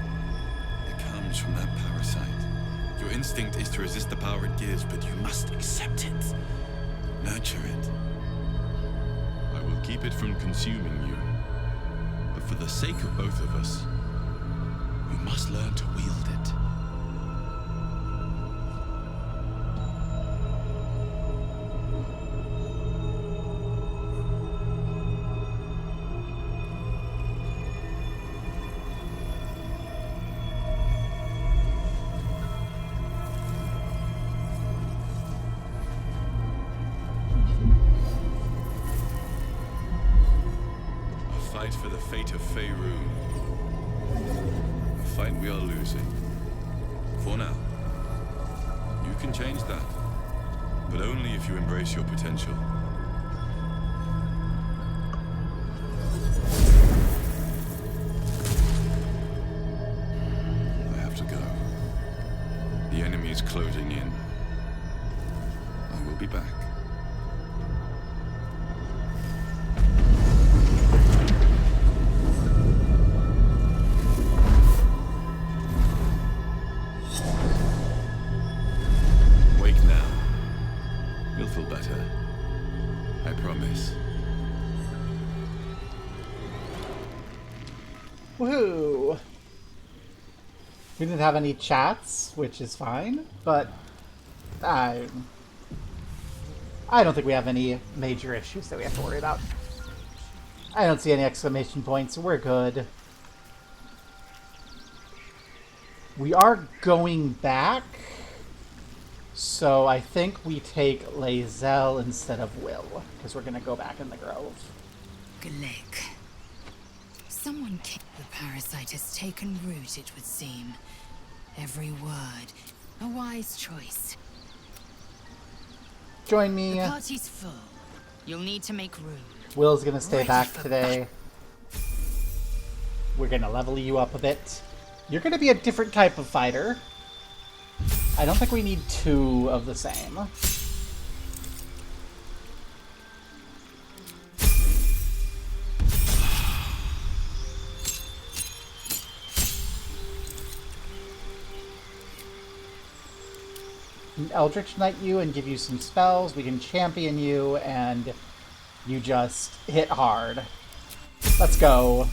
It comes from that parasite. Your instinct is to resist the power it gives, but you must accept it. Nurture it. I will keep it from consuming you. But for the sake of both of us, you must learn to wield it. Fight for the fate of Faerun. A fight we are losing. For now. You can change that. But only if you embrace your potential. I have to go. The enemy is closing in. I will be back. Woohoo! We didn't have any chats, which is fine, but I don't think we have any major issues that we have to worry about. I don't see any exclamation points, so we're good. We are going back, so I think we take Lae'zel instead of Will, because we're going to go back in the Grove. Glick. Someone the parasite has taken root, it would seem. Every word. A wise choice. Join me. The party's full. You'll need to make room. Will's gonna stay Ready back for today. We're gonna level you up a bit. You're gonna be a different type of fighter. I don't think we need two of the same. Eldritch Knight you and give you some spells. We can champion you and you just hit hard. Let's go.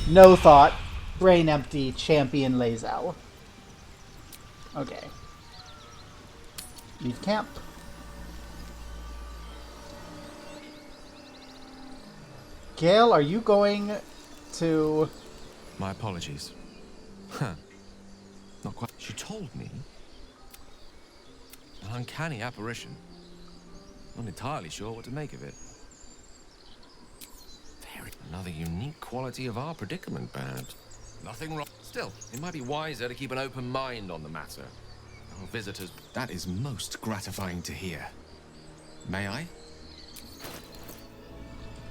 No thought. Brain empty. Champion Lae'zel. Okay. Leave camp. Gale, are you going to... My apologies. Huh. Not quite. She told me. An uncanny apparition. Not entirely sure what to make of it. Another unique quality of our predicament, perhaps. Nothing wrong. Still, it might be wiser to keep an open mind on the matter. Our visitors... That is most gratifying to hear. May I?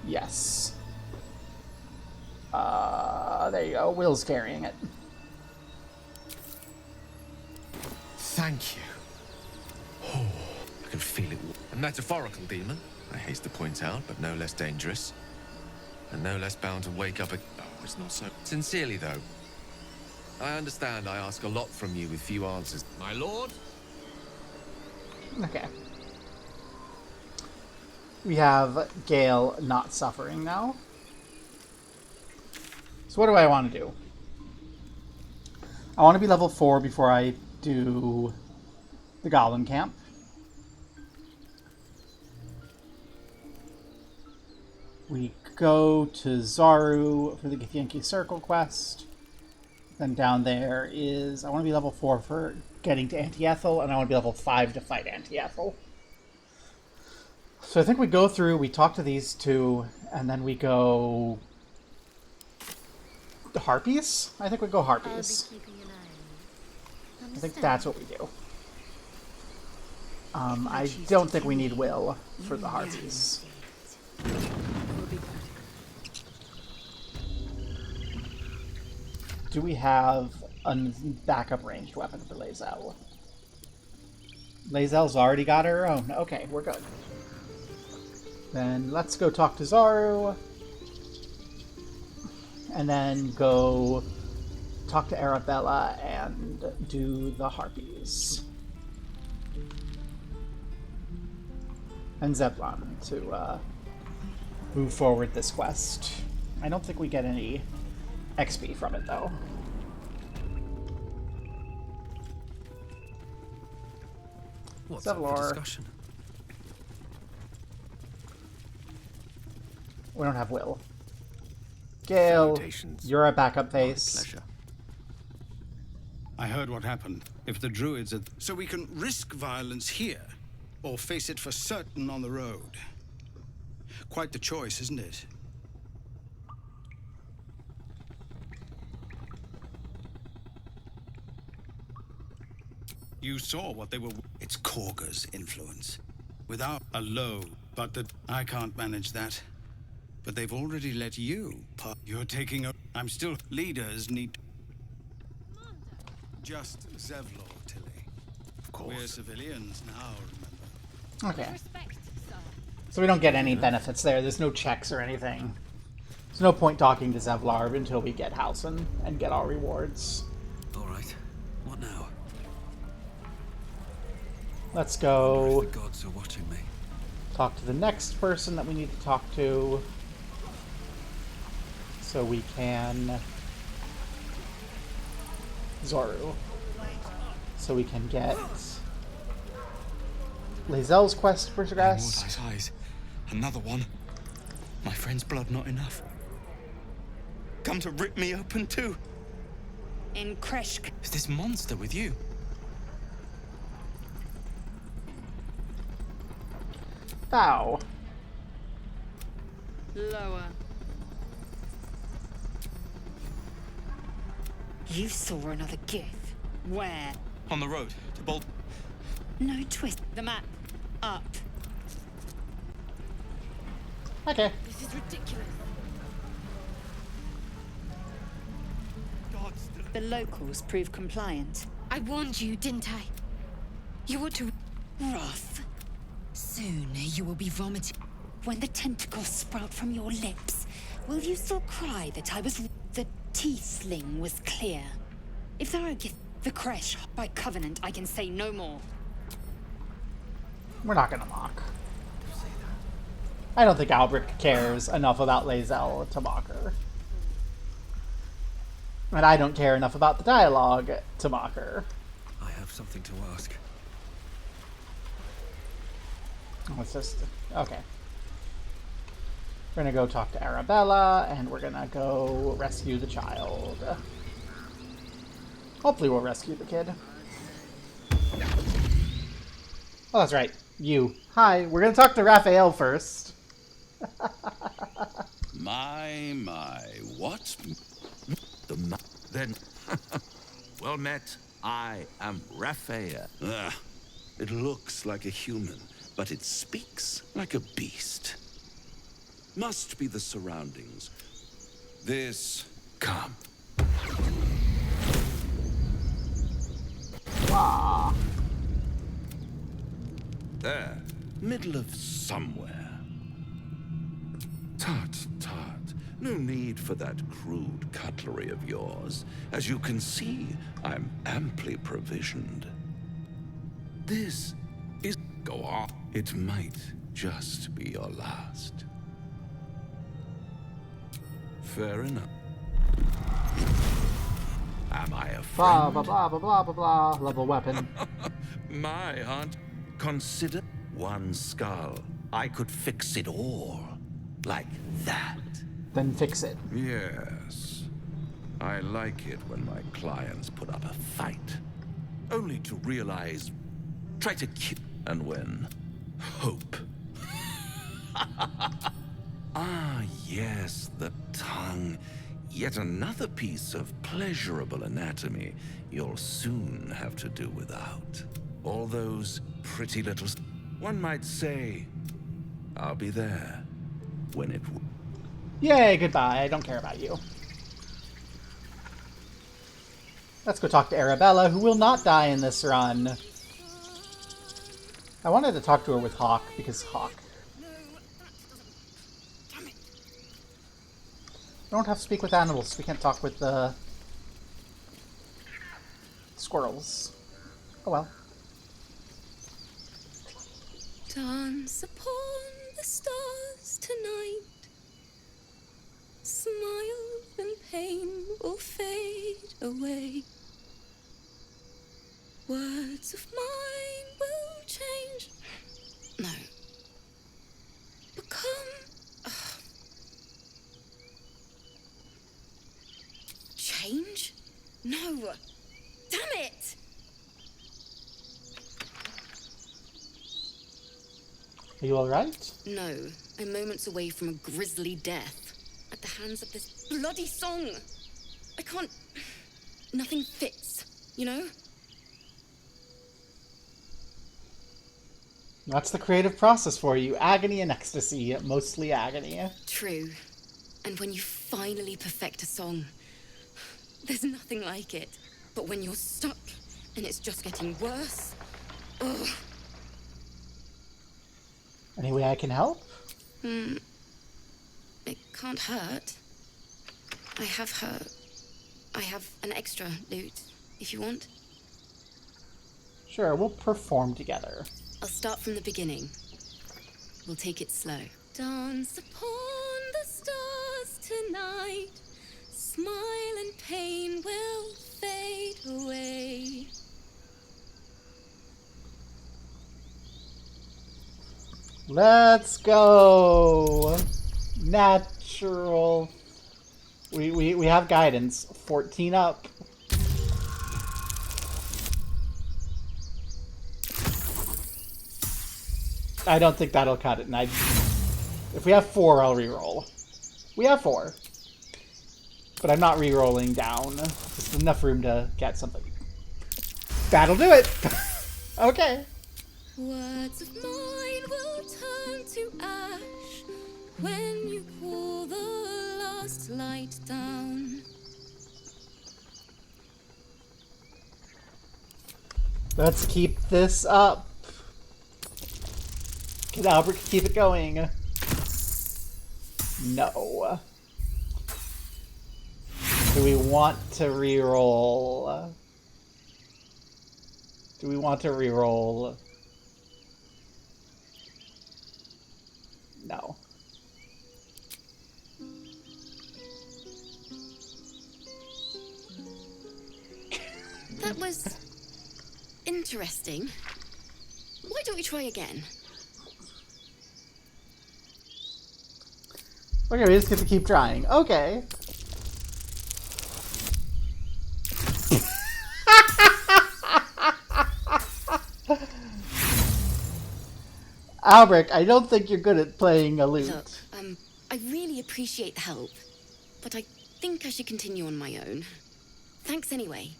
Yes. There you go. Will's carrying it. Thank you. Oh, I can feel it. A metaphorical demon, I haste to point out, but no less dangerous. And no less bound to wake up a... Oh, it's not so... Sincerely, though. I understand I ask a lot from you with few answers. My lord? Okay. We have Gale not suffering now. So what do I want to do? I want to be level 4 before I do the Goblin Camp. We go to Zaru for the Githyanki Circle quest. Then down there is... I want to be level 4 for getting to Auntie Ethel, and I want to be level 5 to fight Auntie Ethel. So I think we go through, we talk to these two, and then we go... Harpies? I think we go Harpies. I think that's what we do. I don't think we need Will for the Harpies. Do we have a backup ranged weapon for Lae'zel? Lae'zel's already got her own. Okay, we're good. Then let's go talk to Zaru. And then go talk to Arabella and do the Harpies. And Zevlon to move forward this quest. I don't think we get any XP from it, though. What's up for discussion? We don't have Will. Gale, you're a backup face. Pleasure. I heard what happened. If the druids are... So we can risk violence here, or face it for certain on the road. Quite the choice, isn't it? You saw what they were... It's Korga's influence. Without a low, but that I can't manage that. But they've already let you. You're taking a... I'm still... Leaders need... Just Zevlor, Tilly. Of course. We're civilians now, remember? Okay. So we don't get any benefits there. There's no checks or anything. There's no point talking to Zevlar until we get Halsin and get our rewards. Alright. What now? Let's go... The gods are watching me. Talk to the next person that we need to talk to. So we can... Zaru. So we can get... Lae'zel's quest progressed. Mordai's eyes. Another one. My friend's blood not enough. Come to rip me open too. In Kreshk. Is this monster with you? Ow. Lower. You saw another gith. Where? On the road to Bolt. No twist. The map. Up. Okay. This is ridiculous. The locals prove compliant. I warned you, didn't I? You ought to... Wrath. Soon you will be vomiting. When the tentacles sprout from your lips, will you still cry that I was... The tiefling was clear. If there are the Kresh, by covenant, I can say no more. We're not gonna mock. I don't think Alberich cares enough about Lae'zel to mock her. And I don't care enough about the dialogue to mock her. I have something to ask. Let's just... Okay. We're gonna go talk to Arabella, and we're gonna go rescue the child. Hopefully we'll rescue the kid. Oh, that's right. You. Hi. We're gonna talk to Raphael first. My, what? Then, well met. I am Raphael. It looks like a human, but it speaks like a beast. Must be the surroundings. This... Come. Wow. There. Middle of somewhere. Tut, tut. No need for that crude cutlery of yours. As you can see, I'm amply provisioned. This is... Go on. It might just be your last. Fair enough. Am I a friend? Blah, blah, blah, blah, blah, blah, blah. Level weapon. My aunt. Consider one skull. I could fix it all. Like that. Then fix it. Yes. I like it when my clients put up a fight. Only to realize... Try to kill... And when... Hope Ah, yes, the tongue. Yet another piece of pleasurable anatomy you'll soon have to do without. All those pretty little... One might say, I'll be there when it... Yay, goodbye. I don't care about you. Let's go talk to Arabella, who will not die in this run. I wanted to talk to her with Hawk, because Hawk. We don't have to speak with animals. We can't talk with the squirrels. Oh well. Dance upon the stars tonight. Smile and pain will fade away. Words of mine will change. No. Become... Change? No. Damn it! Are you alright? No. I'm moments away from a grisly death. At the hands of this bloody song. I can't... Nothing fits, you know? That's the creative process for you. Agony and ecstasy. Mostly agony. True. And when you finally perfect a song, there's nothing like it. But when you're stuck, and it's just getting worse... Ugh. Any way I can help? It can't hurt. I have an extra lute, if you want. Sure, we'll perform together. I'll start from the beginning. We'll take it slow. Dance upon the stars tonight. Smile and pain will fade away. Let's go! Natural. We have guidance. 14 up. I don't think that'll cut it. And if we have 4, I'll reroll. We have 4. But I'm not rerolling down. Just enough room to get something. That'll do it! Okay. Words of mine will turn to ash when you pull the last light down. Let's keep this up. Can Alberich keep it going? No. Do we want to reroll? Do we want to reroll? No. That was interesting. Why don't we try again? Okay, we just get to keep trying. Okay. Alberich, I don't think you're good at playing a lute. Look, I really appreciate the help, but I think I should continue on my own. Thanks anyway.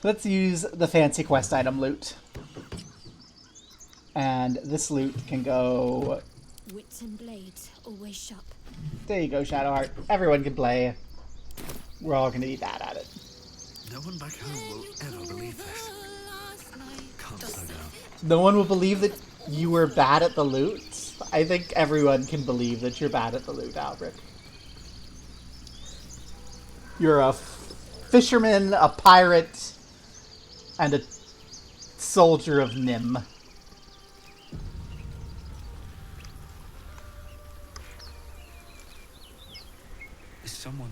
Let's use the fancy quest item loot. And this loot can go... Wits and blades, always sharp. There you go, Shadowheart. Everyone can play. We're all going to be bad at it. No one back home will ever believe this. Can't slow down. No one will believe that you were bad at the loot? I think everyone can believe that you're bad at the loot, Alberich. You're a fisherman, a pirate, and a soldier of Nim. Is someone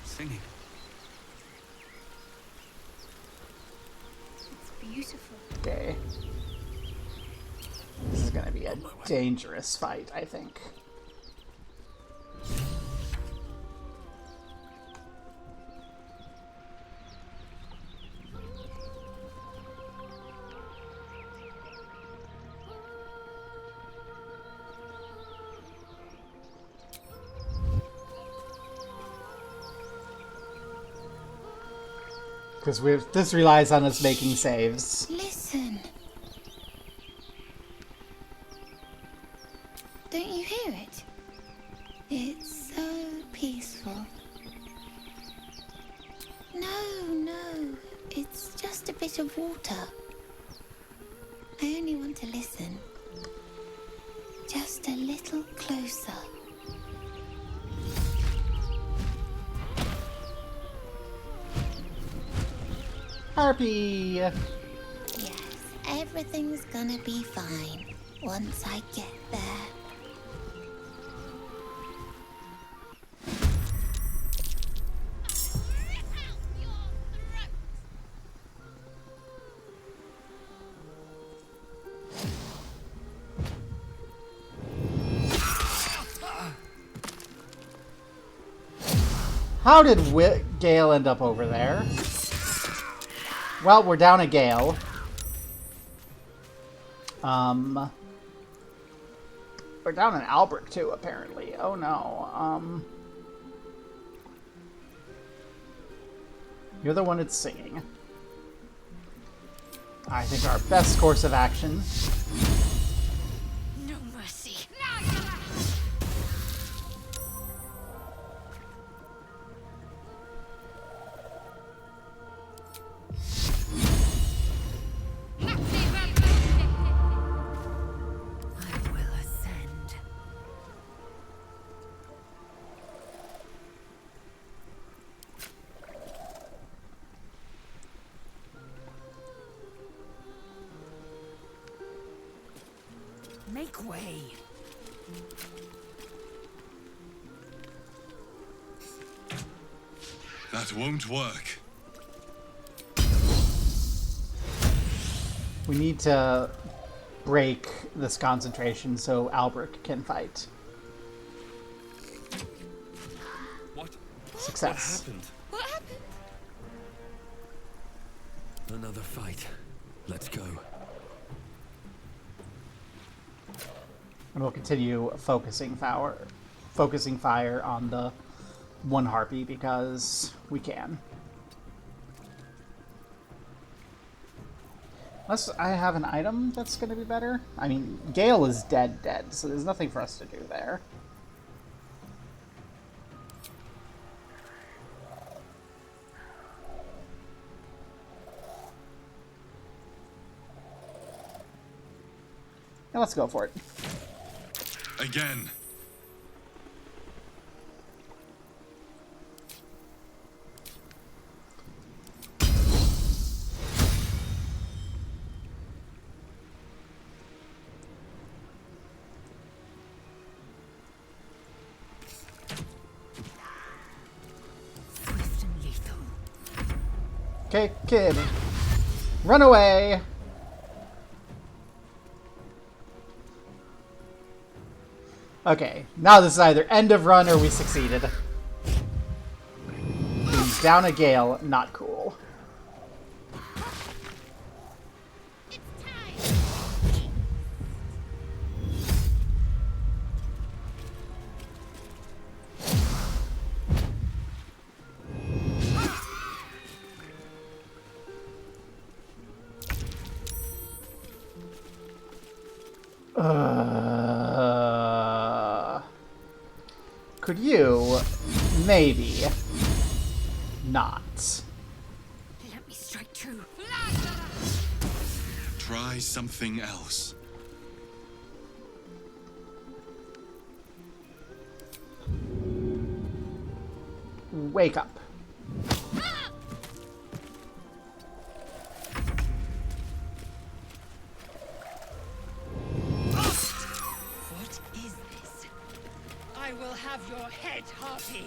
singing? It's beautiful. Okay. This is gonna be a dangerous fight, I think. Because this relies on us making saves. Listen. Don't you hear it? It's so peaceful. No, it's just a bit of water. I only want to listen. Just a little closer. Harpy! Yes, everything's gonna be fine once I get there. How did Gale end up over there? Well, we're down a Gale. We're down an Alberich too, apparently. Oh no. You're the one that's singing. I think our best course of action. No mercy. Make way. That won't work. We need to break this concentration so Alberich can fight. What? Success. What happened? Another fight. Let's go. And we'll continue focusing fire on the one harpy because we can. Unless I have an item that's going to be better. I mean, Gale is dead, so there's nothing for us to do there. Now let's go for it. Again. Swift and lethal. Okay, kid. Run away! Okay, now this is either end of run or we succeeded. Being down a Gale, not cool. Could you maybe not? Let me strike true. Try something else. Wake up. What is this? I will have your head, Harpy.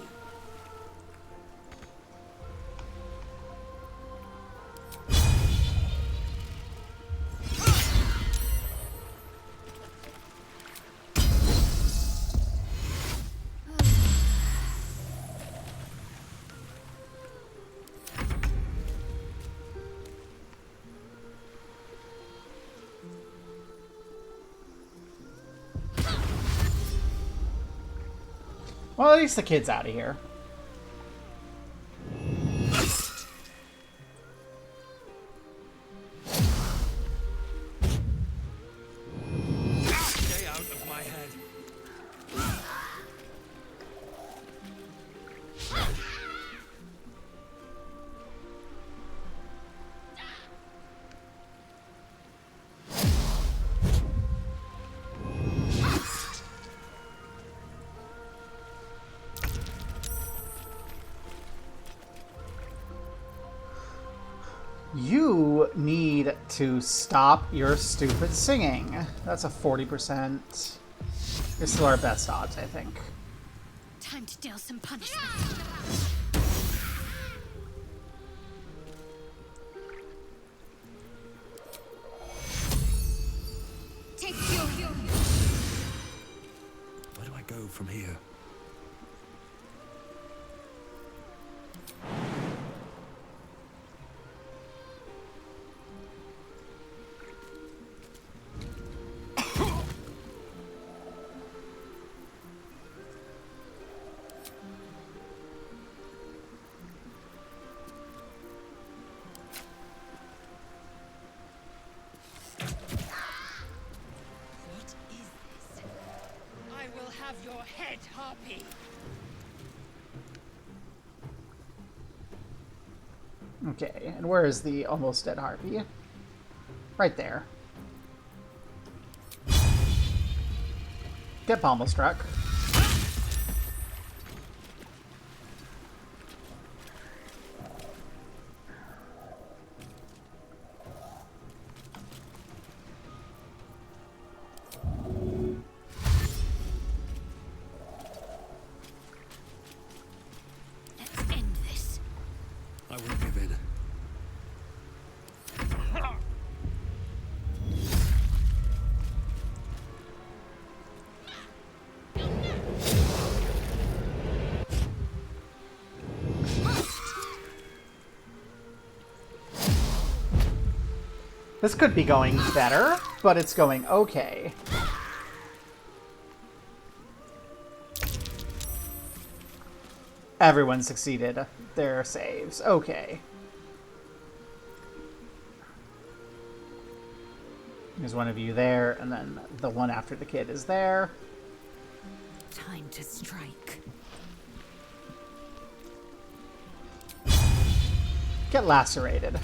Well, at least the kid's out of here. You need to stop your stupid singing. That's a 40%. You're still our best odds, I think. Time to deal some punishment. Take Where do I go from here? Your head, Harpy. Okay, and where is the almost dead harpy? Right there. Get pommel struck. This could be going better, but it's going okay. Everyone succeeded their saves. Okay. There's one of you there, and then the one after the kid is there. Time to strike. Get lacerated.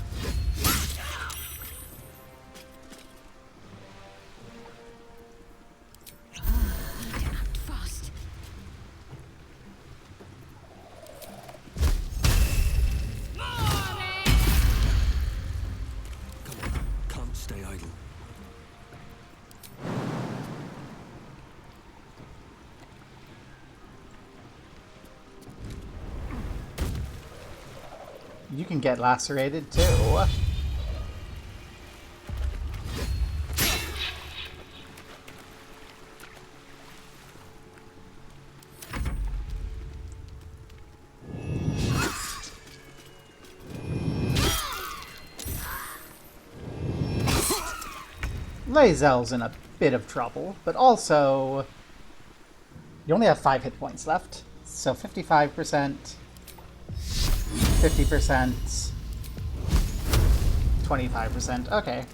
You can get lacerated too. Lae'zel's in a bit of trouble, but also you only have 5 hit points left, so 55%. 50%, 25%, okay.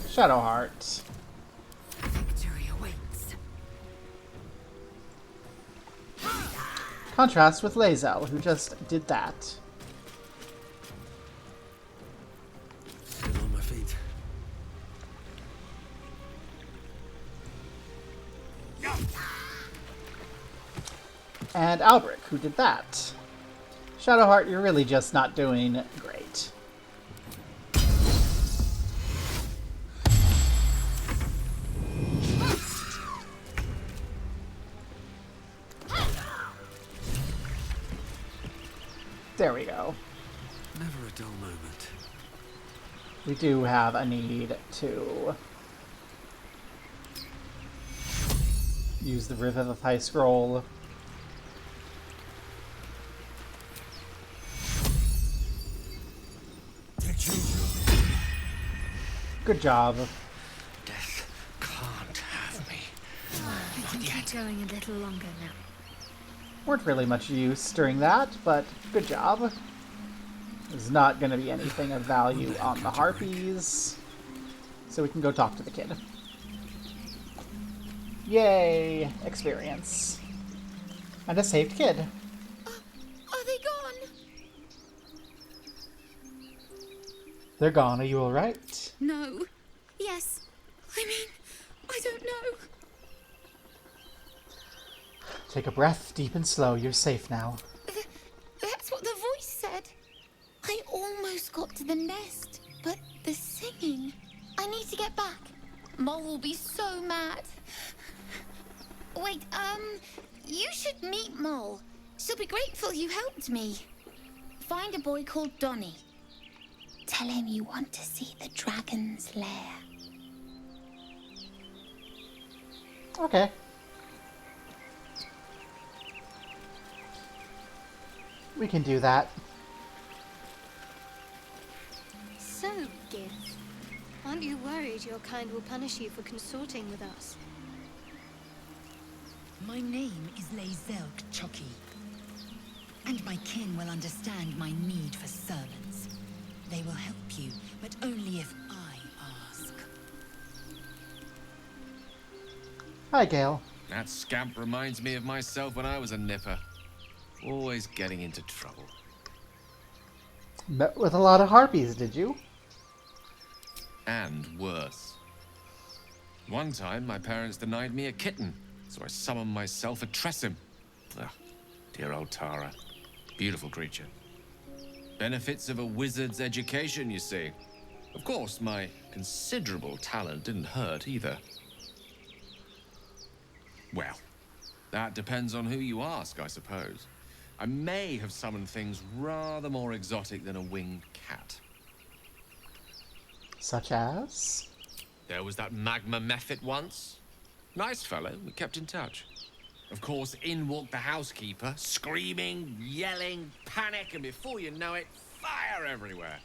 Shadowheart. Victory awaits. Contrast with Lae'zel, who just did that. Still on my feet. And Alberich, who did that. Shadowheart, you're really just not doing great. There we go. Never a dull moment. We do have a need to use the Revivify Scroll. Good job. Death can't have me. We can keep going a little longer now. Weren't really much use during that, but good job. There's not going to be anything of value on the harpies, so we can go talk to the kid. Yay! Experience. And a saved kid. Are they gone? They're gone. Are you alright? No. Yes. I mean, I don't know. Take a breath, deep and slow. You're safe now. That's what the voice said. I almost got to the nest, but the singing... I need to get back. Mole will be so mad. Wait, you should meet Mole. She'll be grateful you helped me. Find a boy called Donny. Tell him you want to see the dragon's lair. Okay. We can do that. So, Gith, aren't you worried your kind will punish you for consorting with us? My name is Zelk Chucky, and my kin will understand my need for servants. They will help you, but only if I ask. Hi, Gale. That scamp reminds me of myself when I was a nipper. Always getting into trouble. Met with a lot of harpies, did you? And worse. One time, my parents denied me a kitten, so I summoned myself a Tressim. Ugh, dear old Tara. Beautiful creature. Benefits of a wizard's education, you see. Of course, my considerable talent didn't hurt either. Well, that depends on who you ask, I suppose. I may have summoned things rather more exotic than a winged cat. Such as? There was that magma mephit once. Nice fellow, we kept in touch. Of course, in walked the housekeeper, screaming, yelling, panic, and before you know it, fire everywhere.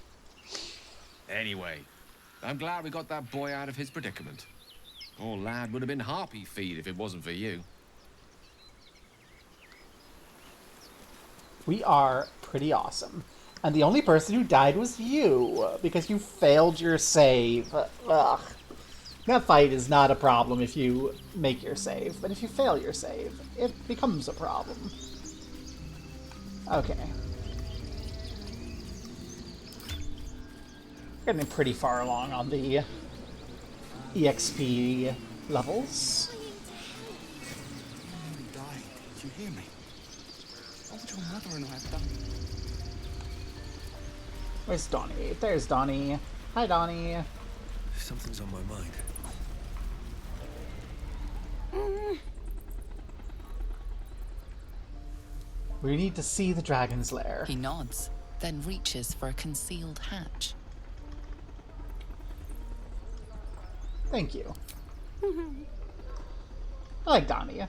Anyway, I'm glad we got that boy out of his predicament. Poor lad would have been harpy feed if it wasn't for you. We are pretty awesome. And the only person who died was you, because you failed your save. Ugh. That fight is not a problem if you make your save, but if you fail your save, it becomes a problem. Okay. Getting pretty far along on the EXP levels. You died. Did you hear me? What would your mother and I have done? Where's Donnie? There's Donnie. Hi, Donnie. Something's on my mind. We need to see the dragon's lair. He nods, then reaches for a concealed hatch. Thank you. I like Donnie.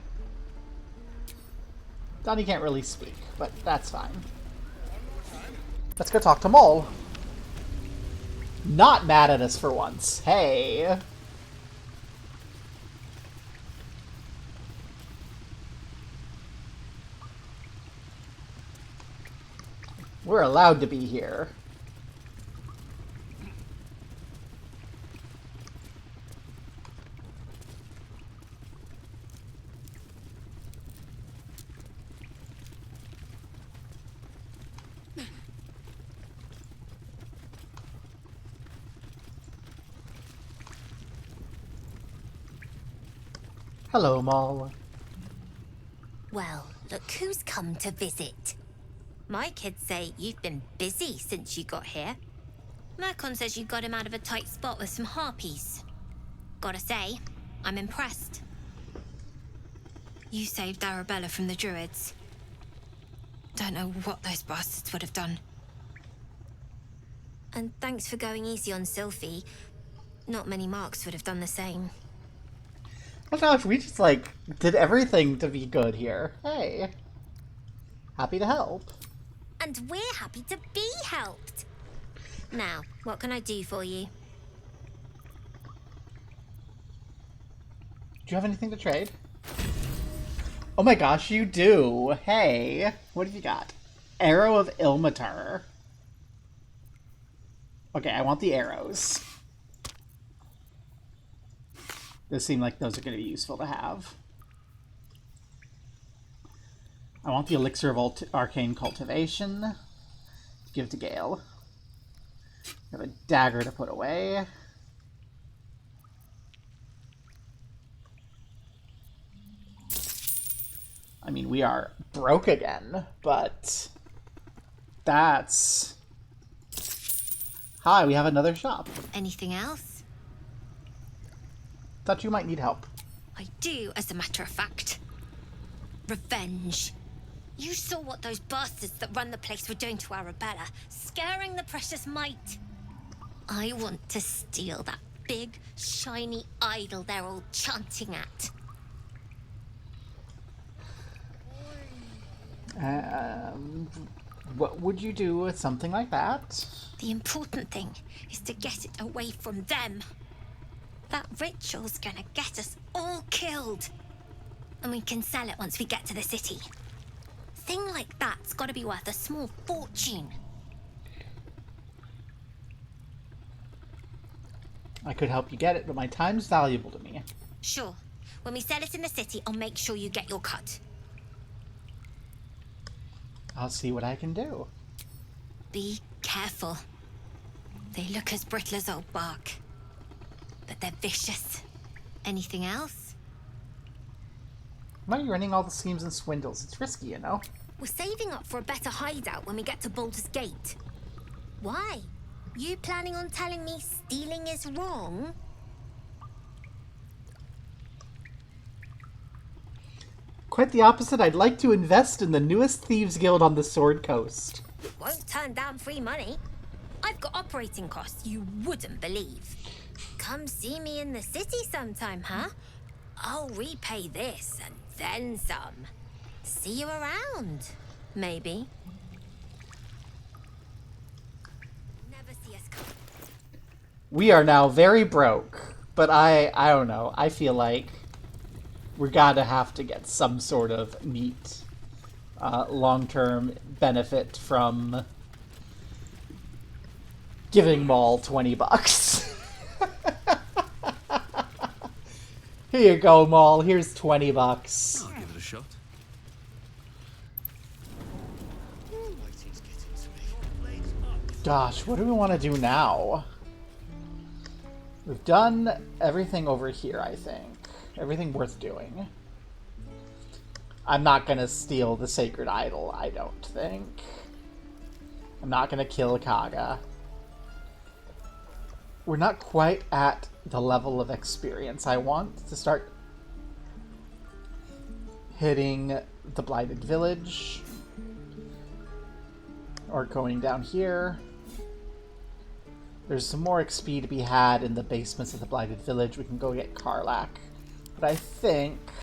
Donnie can't really speak, but that's fine. Let's go talk to Mole. Not mad at us for once. Hey. We're allowed to be here. Hello, Mole. Well, look who's come to visit. My kids say you've been busy since you got here. Mercon says you got him out of a tight spot with some harpies. Gotta say, I'm impressed. You saved Arabella from the druids. Don't know what those bastards would have done. And thanks for going easy on Sylphie. Not many marks would have done the same. Oh gosh, we just, like, did everything to be good here. Hey. Happy to help. And we're happy to be helped. Now, what can I do for you? Do you have anything to trade? Oh my gosh, you do. Hey. What have you got? Arrow of Ilmater. Okay, I want the arrows. Those seem like those are going to be useful to have. I want the Elixir of Arcane Cultivation. Give to Gale. I have a dagger to put away. mean, we are broke again, but that's... Hi, we have another shop. Anything else? Thought you might need help. I do, as a matter of fact. Revenge. You saw what those bastards that run the place were doing to Arabella, scaring the precious mite. I want to steal that big, shiny idol they're all chanting at. What would you do with something like that? The important thing is to get it away from them. That ritual's gonna get us all killed. And we can sell it once we get to the city. Thing like that's gotta be worth a small fortune. I could help you get it, but my time's valuable to me. Sure. When we sell it in the city, I'll make sure you get your cut. I'll see what I can do. Be careful. They look as brittle as old bark. But they're vicious. Anything else? Why are you running all the schemes and swindles? It's risky, you know? We're saving up for a better hideout when we get to Baldur's Gate. Why? You planning on telling me stealing is wrong? Quite the opposite. I'd like to invest in the newest thieves guild on the Sword Coast. Won't turn down free money. I've got operating costs you wouldn't believe. Come see me in the city sometime, huh? I'll repay this and then some. See you around, maybe. Never see us come. We are now very broke, but I don't know. I feel like we're gotta have to get some sort of neat long-term benefit from giving Maul $20. Here you go, Maul. Here's $20. I'll give it a shot. Gosh, what do we want to do now? We've done everything over here, I think. Everything worth doing. I'm not gonna steal the sacred idol, I don't think. I'm not gonna kill Kaga. We're not quite at the level of experience I want to start hitting the Blighted Village. Or going down here. There's some more XP to be had in the basements of the Blighted Village. We can go get Karlach. But I think